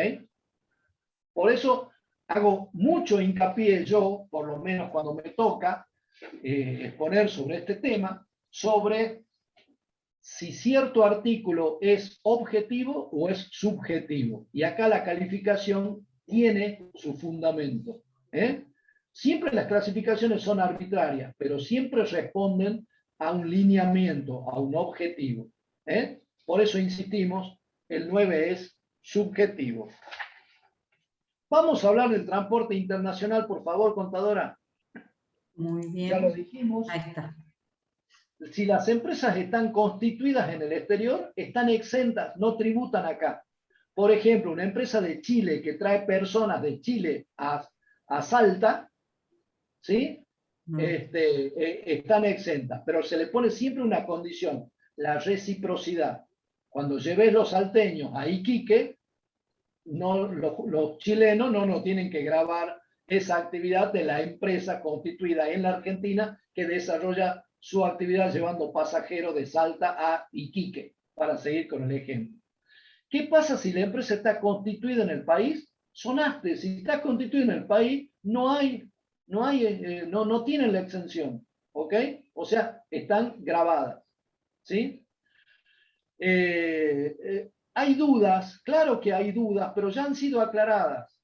Por eso hago mucho hincapié yo, por lo menos cuando me toca exponer sobre este tema, sobre si cierto artículo es objetivo o es subjetivo. Y acá la calificación tiene su fundamento. Siempre las clasificaciones son arbitrarias, pero siempre responden a un lineamiento, a un objetivo. Por eso insistimos, el 9 es subjetivo. Vamos a hablar del transporte internacional, por favor, contadora. Muy bien. Ya lo dijimos. Ahí está. Si las empresas están constituidas en el exterior, están exentas, no tributan acá. Por ejemplo, una empresa de Chile que trae personas de Chile a Salta, ¿sí? Están exentas, pero se le pone siempre una condición, la reciprocidad. Cuando lleves los salteños a Iquique, no, los chilenos no tienen que gravar esa actividad de la empresa constituida en la Argentina que desarrolla su actividad llevando pasajeros de Salta a Iquique, para seguir con el ejemplo. ¿Qué pasa si la empresa está constituida en el país? Sonaste, si está constituida en el país, no tienen la exención, ¿ok? O sea, están grabadas, ¿sí? Hay dudas, claro que hay dudas, pero ya han sido aclaradas.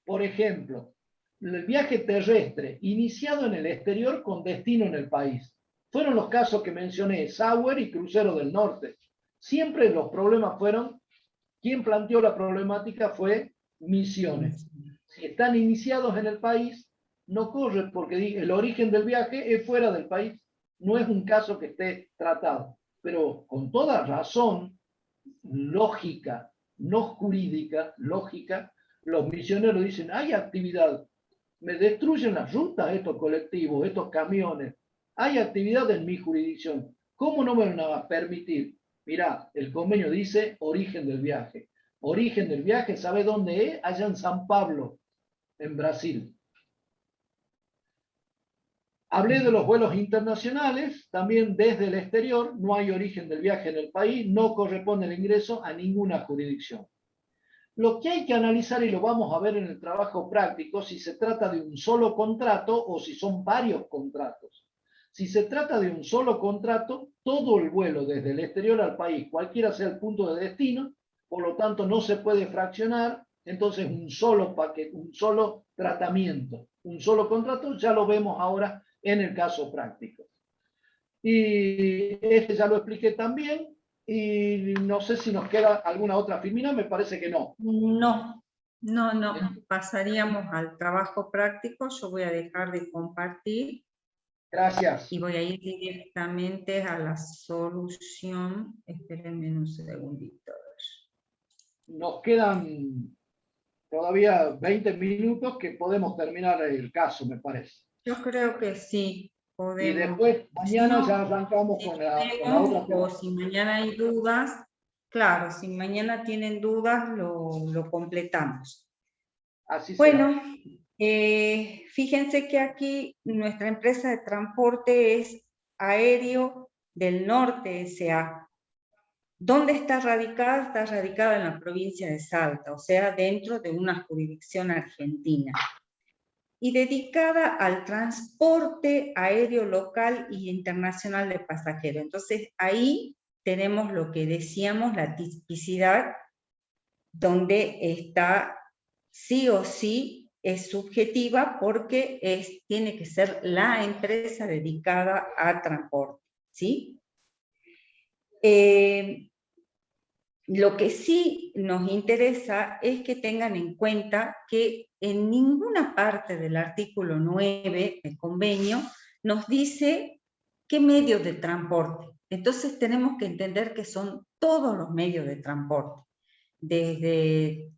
Por ejemplo, el viaje terrestre iniciado en el exterior con destino en el país. Fueron los casos que mencioné, Sauer y Crucero del Norte. Siempre los problemas fueron, quien planteó la problemática fue Misiones. Si están iniciados en el país, no corre porque el origen del viaje es fuera del país. No es un caso que esté tratado. Pero con toda razón, lógica, no jurídica, lógica, los misioneros dicen, hay actividad, me destruyen las rutas estos colectivos, estos camiones, hay actividad en mi jurisdicción, ¿cómo no me van a permitir? Mirá, el convenio dice origen del viaje. Origen del viaje, ¿sabe dónde es? Allá en San Pablo, en Brasil. Hablé de los vuelos internacionales, también desde el exterior, no hay origen del viaje en el país, no corresponde el ingreso a ninguna jurisdicción. Lo que hay que analizar, y lo vamos a ver en el trabajo práctico, si se trata de un solo contrato o si son varios contratos. Si se trata de un solo contrato, todo el vuelo desde el exterior al país, cualquiera sea el punto de destino, por lo tanto no se puede fraccionar, entonces un solo paquete, un solo tratamiento, un solo contrato, ya lo vemos ahora en el caso práctico. Y ya lo expliqué también, y no sé si nos queda alguna otra, Firmina, me parece que no. No. Pasaríamos al trabajo práctico. Yo voy a dejar de compartir. Gracias. Y voy a ir directamente a la solución. Espérenme un segundito. Nos quedan todavía 20 minutos que podemos terminar el caso, me parece. Yo creo que sí, podemos. Y después, mañana ya arrancamos con la otra. O si mañana hay dudas, claro, si mañana tienen dudas, lo completamos. Así bueno, fíjense que aquí nuestra empresa de transporte es Aéreo del Norte S.A. ¿Dónde está radicada? Está radicada en la provincia de Salta, o sea, dentro de una jurisdicción argentina. Y dedicada al transporte aéreo local y internacional de pasajeros. Entonces, ahí tenemos lo que decíamos, la tipicidad, donde está sí o sí es subjetiva porque tiene que ser la empresa dedicada a transporte, ¿sí? Lo que sí nos interesa es que tengan en cuenta que en ninguna parte del artículo 9 del convenio nos dice qué medios de transporte. Entonces tenemos que entender que son todos los medios de transporte, desde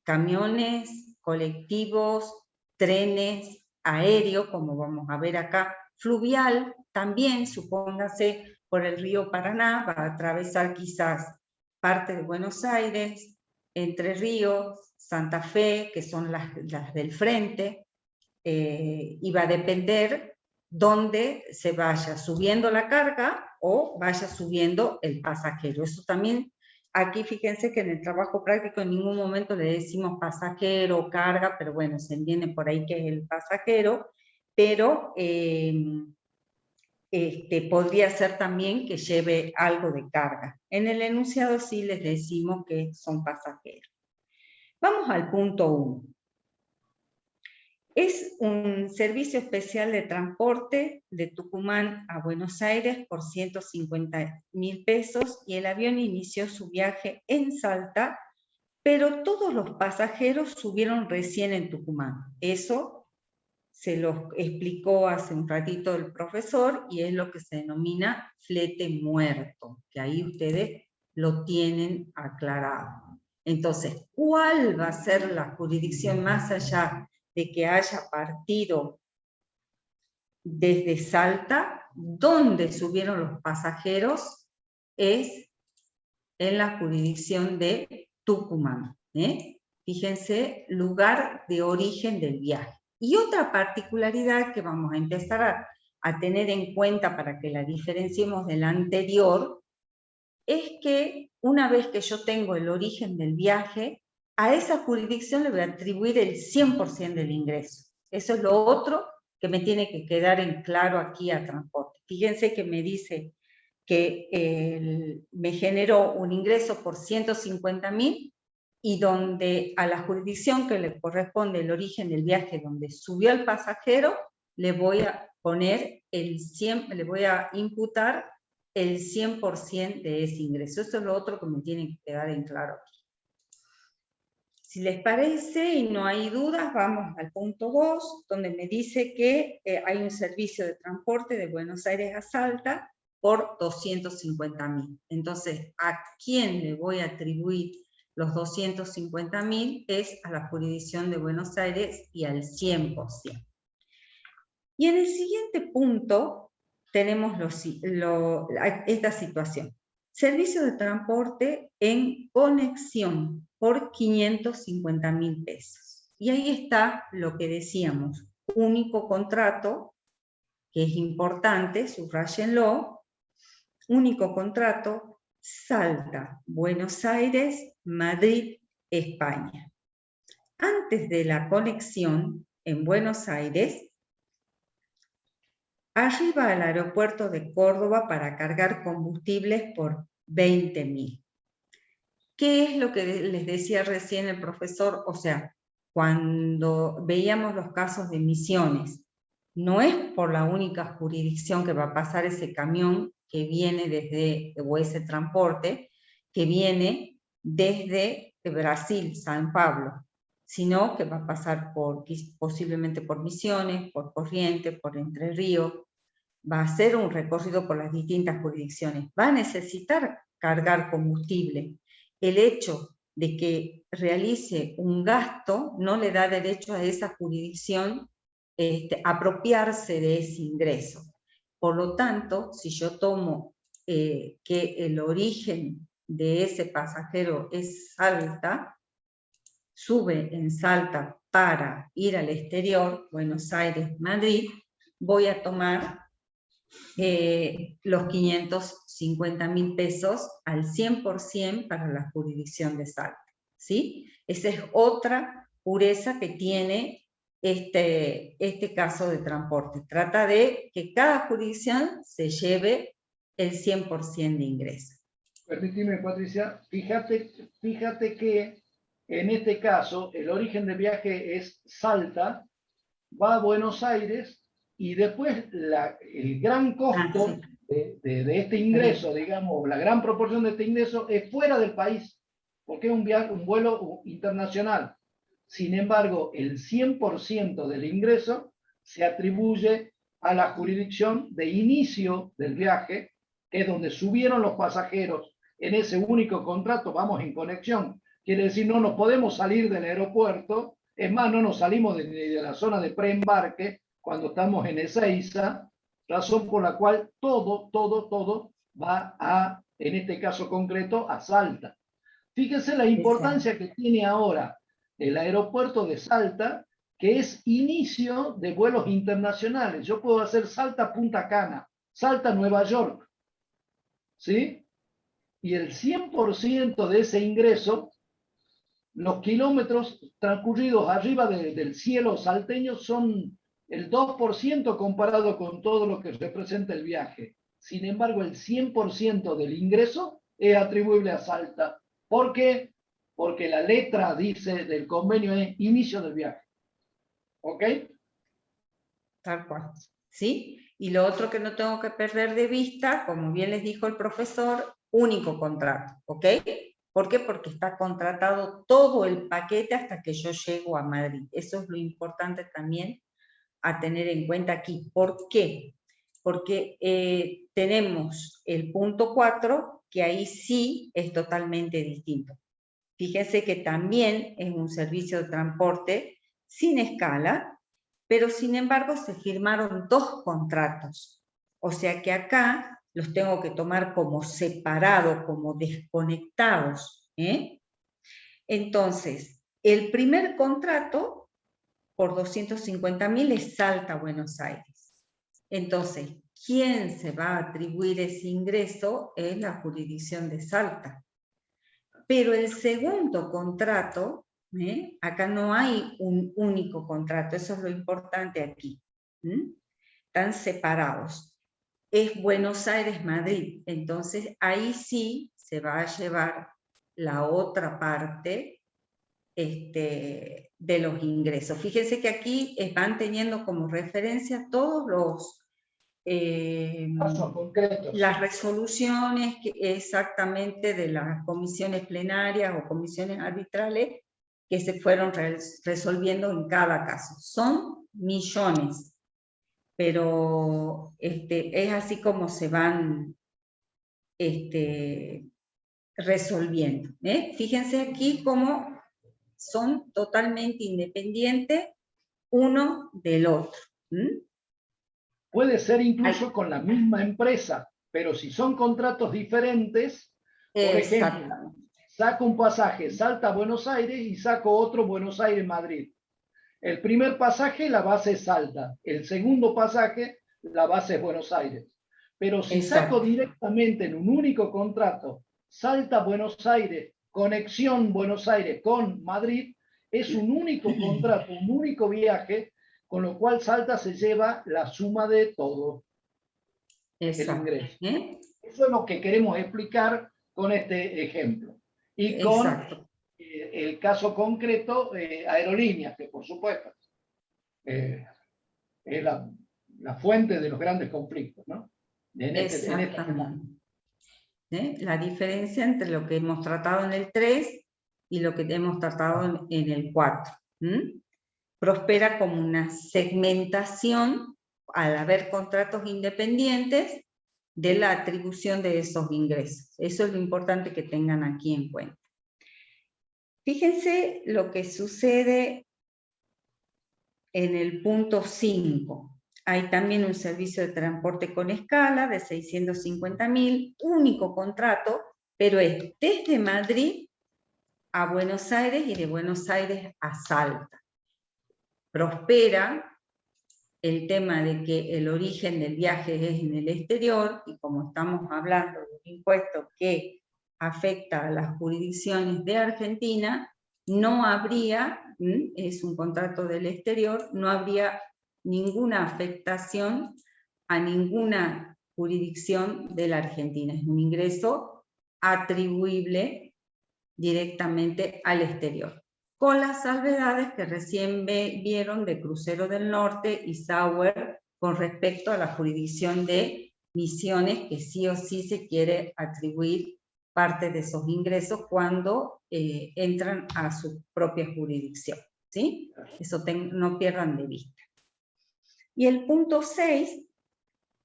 camiones, colectivos, trenes, aéreo, como vamos a ver acá, fluvial, también, supóngase, por el río Paraná, va a atravesar quizás parte de Buenos Aires, Entre Ríos, Santa Fe, que son las del frente, y va a depender dónde se vaya subiendo la carga o vaya subiendo el pasajero. Eso también, aquí fíjense que en el trabajo práctico en ningún momento le decimos pasajero o carga, pero bueno, se entiende por ahí que es el pasajero, pero podría ser también que lleve algo de carga. En el enunciado sí les decimos que son pasajeros. Vamos al punto 1. Es un servicio especial de transporte de Tucumán a Buenos Aires por 150.000 pesos y el avión inició su viaje en Salta, pero todos los pasajeros subieron recién en Tucumán. Eso se lo explicó hace un ratito el profesor y es lo que se denomina flete muerto, que ahí ustedes lo tienen aclarado. Entonces, ¿cuál va a ser la jurisdicción más allá de que haya partido desde Salta? Donde subieron los pasajeros es en la jurisdicción de Tucumán. Fíjense, lugar de origen del viaje. Y otra particularidad que vamos a empezar a tener en cuenta para que la diferenciemos de la anterior, es que una vez que yo tengo el origen del viaje, a esa jurisdicción le voy a atribuir el 100% del ingreso. Eso es lo otro que me tiene que quedar en claro aquí a transporte. Fíjense que me dice que me generó un ingreso por 150.000 y donde a la jurisdicción que le corresponde el origen del viaje, donde subió el pasajero, le voy a poner le voy a imputar el 100% de ese ingreso. Eso es lo otro que me tiene que quedar en claro aquí. Si les parece y no hay dudas, vamos al punto 2, donde me dice que hay un servicio de transporte de Buenos Aires a Salta por 250.000. Entonces, ¿a quién le voy a atribuir los 250.000? Es a la jurisdicción de Buenos Aires y al 100%. Y en el siguiente punto tenemos esta situación. Servicio de transporte en conexión por 550.000 pesos. Y ahí está lo que decíamos, único contrato, que es importante, subráyenlo, único contrato, Salta, Buenos Aires, Madrid, España. Antes de la conexión en Buenos Aires, arriba al aeropuerto de Córdoba para cargar combustibles por 20.000. ¿Qué es lo que les decía recién el profesor? O sea, cuando veíamos los casos de Misiones, no es por la única jurisdicción que va a pasar ese camión que viene desde, o ese transporte, que viene desde Brasil, San Pablo, sino que va a pasar posiblemente por Misiones, por Corrientes, por Entre Ríos, va a hacer un recorrido por las distintas jurisdicciones, va a necesitar cargar combustible. El hecho de que realice un gasto no le da derecho a esa jurisdicción apropiarse de ese ingreso. Por lo tanto, si yo tomo que el origen de ese pasajero es Salta, sube en Salta para ir al exterior, Buenos Aires, Madrid, voy a tomar los 550.000 pesos al 100% para la jurisdicción de Salta, ¿sí? Esa es otra pureza que tiene este caso de transporte. Trata de que cada jurisdicción se lleve el 100% de ingreso. Permíteme, Patricia, fíjate que en este caso el origen del viaje es Salta, va a Buenos Aires y después el gran costo de este ingreso, digamos, la gran proporción de este ingreso es fuera del país, porque es un vuelo internacional. Sin embargo, el 100% del ingreso se atribuye a la jurisdicción de inicio del viaje, que es donde subieron los pasajeros en ese único contrato, vamos en conexión. Quiere decir, no nos podemos salir del aeropuerto, es más, no nos salimos de la zona de preembarque cuando estamos en Ezeiza, razón por la cual todo va a, en este caso concreto, a Salta. Fíjense la importancia que tiene ahora el aeropuerto de Salta, que es inicio de vuelos internacionales. Yo puedo hacer Salta-Punta Cana, Salta-Nueva York, ¿sí? Y el 100% de ese ingreso, los kilómetros transcurridos arriba del cielo salteño son el 2% comparado con todo lo que representa el viaje. Sin embargo, el 100% del ingreso es atribuible a Salta. ¿Por qué? Porque la letra dice del convenio es inicio del viaje. ¿Ok? Tal cual. ¿Sí? Y lo otro que no tengo que perder de vista, como bien les dijo el profesor, único contrato. ¿Ok? ¿Por qué? Porque está contratado todo el paquete hasta que yo llego a Madrid. Eso es lo importante también a tener en cuenta aquí. ¿Por qué? Porque tenemos el punto 4, que ahí sí es totalmente distinto. Fíjense que también es un servicio de transporte sin escala, pero sin embargo se firmaron 2 contratos. O sea que acá los tengo que tomar como separados, como desconectados. Entonces, el primer contrato por 250.000 es Salta, Buenos Aires. Entonces, ¿quién se va a atribuir ese ingreso? Es la jurisdicción de Salta. Pero el segundo contrato, acá no hay un único contrato, eso es lo importante aquí. Están separados. Es Buenos Aires-Madrid, entonces ahí sí se va a llevar la otra parte de los ingresos. Fíjense que aquí van teniendo como referencia todos los las resoluciones exactamente de las comisiones plenarias o comisiones arbitrales que se fueron resolviendo en cada caso. Son millones, pero es así como se van resolviendo. Fíjense aquí cómo son totalmente independientes uno del otro. Puede ser incluso con la misma empresa, pero si son contratos diferentes, por ejemplo, saco un pasaje Salta a Buenos Aires y saco otro Buenos Aires-Madrid. El primer pasaje, la base es Salta. El segundo pasaje, la base es Buenos Aires. Pero si saco directamente en un único contrato Salta-Buenos Aires, conexión Buenos Aires con Madrid, es un único contrato, un único viaje, con lo cual Salta se lleva la suma de todo el ingreso. Eso es lo que queremos explicar con este ejemplo. Y con el caso concreto, aerolíneas, que por supuesto es la fuente de los grandes conflictos, ¿no? Exactamente. La diferencia entre lo que hemos tratado en el 3 y lo que hemos tratado en el 4. Prospera como una segmentación, al haber contratos independientes, de la atribución de esos ingresos. Eso es lo importante que tengan aquí en cuenta. Fíjense lo que sucede en el punto 5. Hay también un servicio de transporte con escala de 650.000, único contrato, pero es desde Madrid a Buenos Aires y de Buenos Aires a Salta. Prospera el tema de que el origen del viaje es en el exterior, y como estamos hablando de un impuesto que afecta a las jurisdicciones de Argentina, no habría, es un contrato del exterior, no habría ninguna afectación a ninguna jurisdicción de la Argentina. Es un ingreso atribuible directamente al exterior, con las salvedades que recién vieron de Crucero del Norte y Sauer con respecto a la jurisdicción de Misiones, que sí o sí se quiere atribuir parte de esos ingresos cuando entran a su propia jurisdicción. ¿Sí? Eso no pierdan de vista. Y el punto 6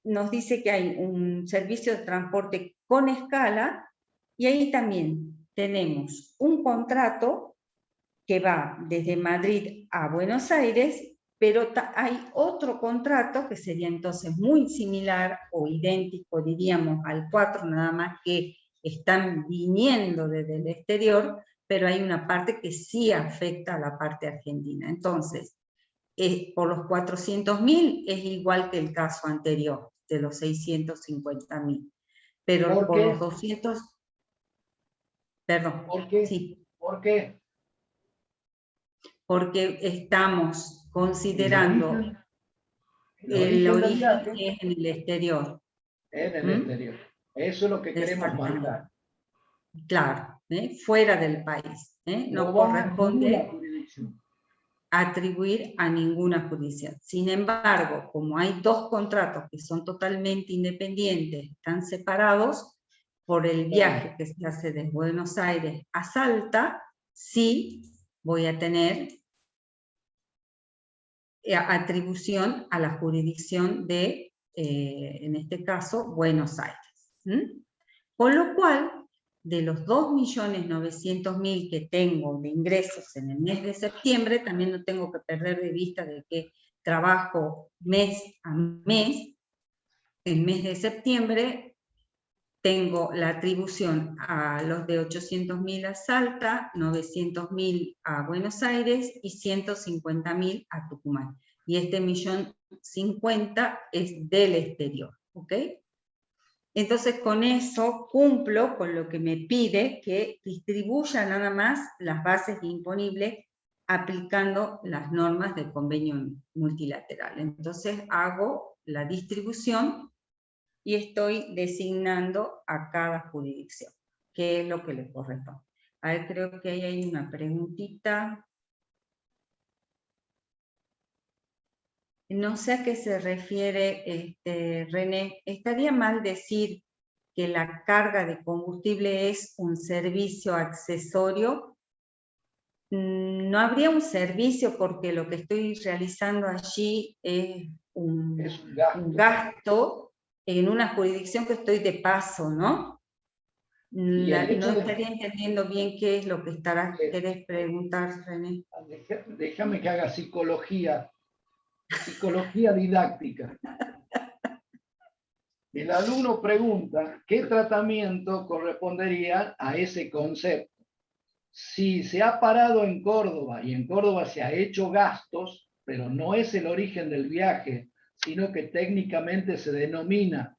nos dice que hay un servicio de transporte con escala, y ahí también tenemos un contrato que va desde Madrid a Buenos Aires pero hay otro contrato que sería entonces muy similar o idéntico, diríamos, al 4, nada más que están viniendo desde el exterior, pero hay una parte que sí afecta a la parte argentina. Entonces, por los 400.000 es igual que el caso anterior, de los 650.000. Pero por los 200... Perdón. ¿Por qué? Sí. ¿Por qué? Porque estamos considerando el origen que es en el exterior. En el exterior. Eso es lo que queremos marcar. Claro, fuera del país. No corresponde atribuir a ninguna jurisdicción. Sin embargo, como hay dos contratos que son totalmente independientes, están separados, por el viaje que se hace de Buenos Aires a Salta, sí voy a tener atribución a la jurisdicción de, en este caso, Buenos Aires. Con lo cual, de los 2.900.000 que tengo de ingresos en el mes de septiembre, también no tengo que perder de vista de que trabajo mes a mes. El mes de septiembre tengo la atribución a los de 800.000 a Salta, 900.000 a Buenos Aires y 150.000 a Tucumán. Y este 1.050.000 es del exterior, ¿ok? Entonces con eso cumplo con lo que me pide que distribuya nada más las bases imponibles aplicando las normas del convenio multilateral. Entonces hago la distribución y estoy designando a cada jurisdicción, que es lo que le corresponde. A ver, creo que ahí hay una preguntita. No sé a qué se refiere, René. ¿Estaría mal decir que la carga de combustible es un servicio accesorio? No habría un servicio porque lo que estoy realizando allí es un gasto en una jurisdicción que estoy de paso, ¿no? No estaría entendiendo bien qué es lo que querés preguntar, René. Déjame que haga psicología didáctica. El alumno pregunta qué tratamiento correspondería a ese concepto. Si se ha parado en Córdoba y en Córdoba se ha hecho gastos, pero no es el origen del viaje, sino que técnicamente se denomina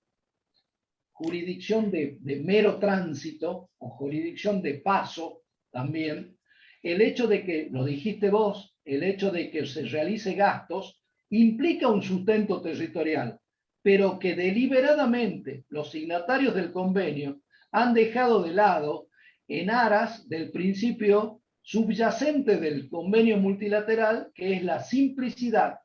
jurisdicción de mero tránsito o jurisdicción de paso también, el hecho de que, lo dijiste vos, el hecho de que se realice gastos implica un sustento territorial, pero que deliberadamente los signatarios del convenio han dejado de lado en aras del principio subyacente del convenio multilateral, que es la simplicidad.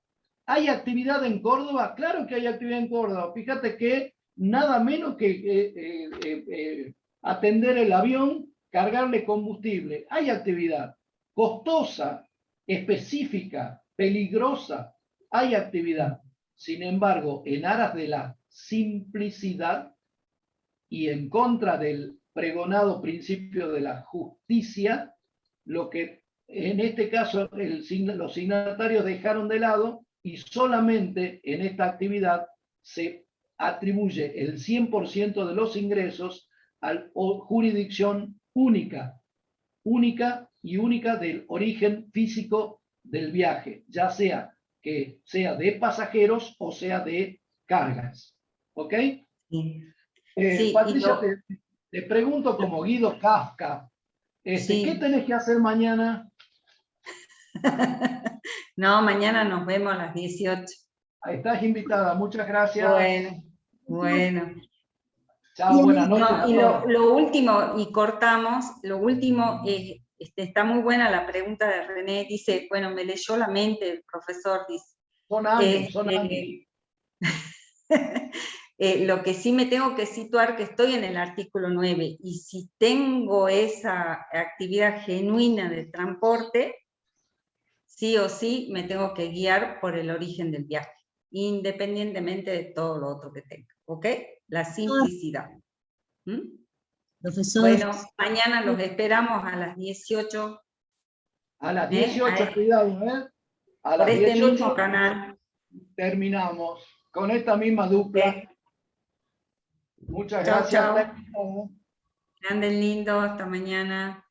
¿Hay actividad en Córdoba? Claro que hay actividad en Córdoba. Fíjate que nada menos que atender el avión, cargarle combustible. Hay actividad costosa, específica, peligrosa. Hay actividad. Sin embargo, en aras de la simplicidad y en contra del pregonado principio de la justicia, lo que en este caso los signatarios dejaron de lado y solamente en esta actividad se atribuye el 100% de los ingresos a la jurisdicción única del origen físico del viaje, ya sea que sea de pasajeros o sea de cargas. ¿Ok? Sí. Patricia, te pregunto como Guido Kafka, ¿qué tenés que hacer mañana? No, mañana nos vemos a las 18. Estás invitada, muchas gracias. Bueno. Chao, buenas noches. No, y lo último, y cortamos, lo último, está muy buena la pregunta de René, dice, bueno, me leyó la mente el profesor, dice. Son años. Lo que sí me tengo que situar que estoy en el artículo 9, y si tengo esa actividad genuina de transporte, sí o sí me tengo que guiar por el origen del viaje, independientemente de todo lo otro que tenga, ¿ok? La simplicidad. Profesor. Bueno, mañana los esperamos a las 18. A las 18, cuidado, ¿eh? A Por las este 18 mismo canal. terminamos con esta misma dupla. Sí. Muchas Chao, gracias. chao. Técnico. Que anden lindo, hasta mañana.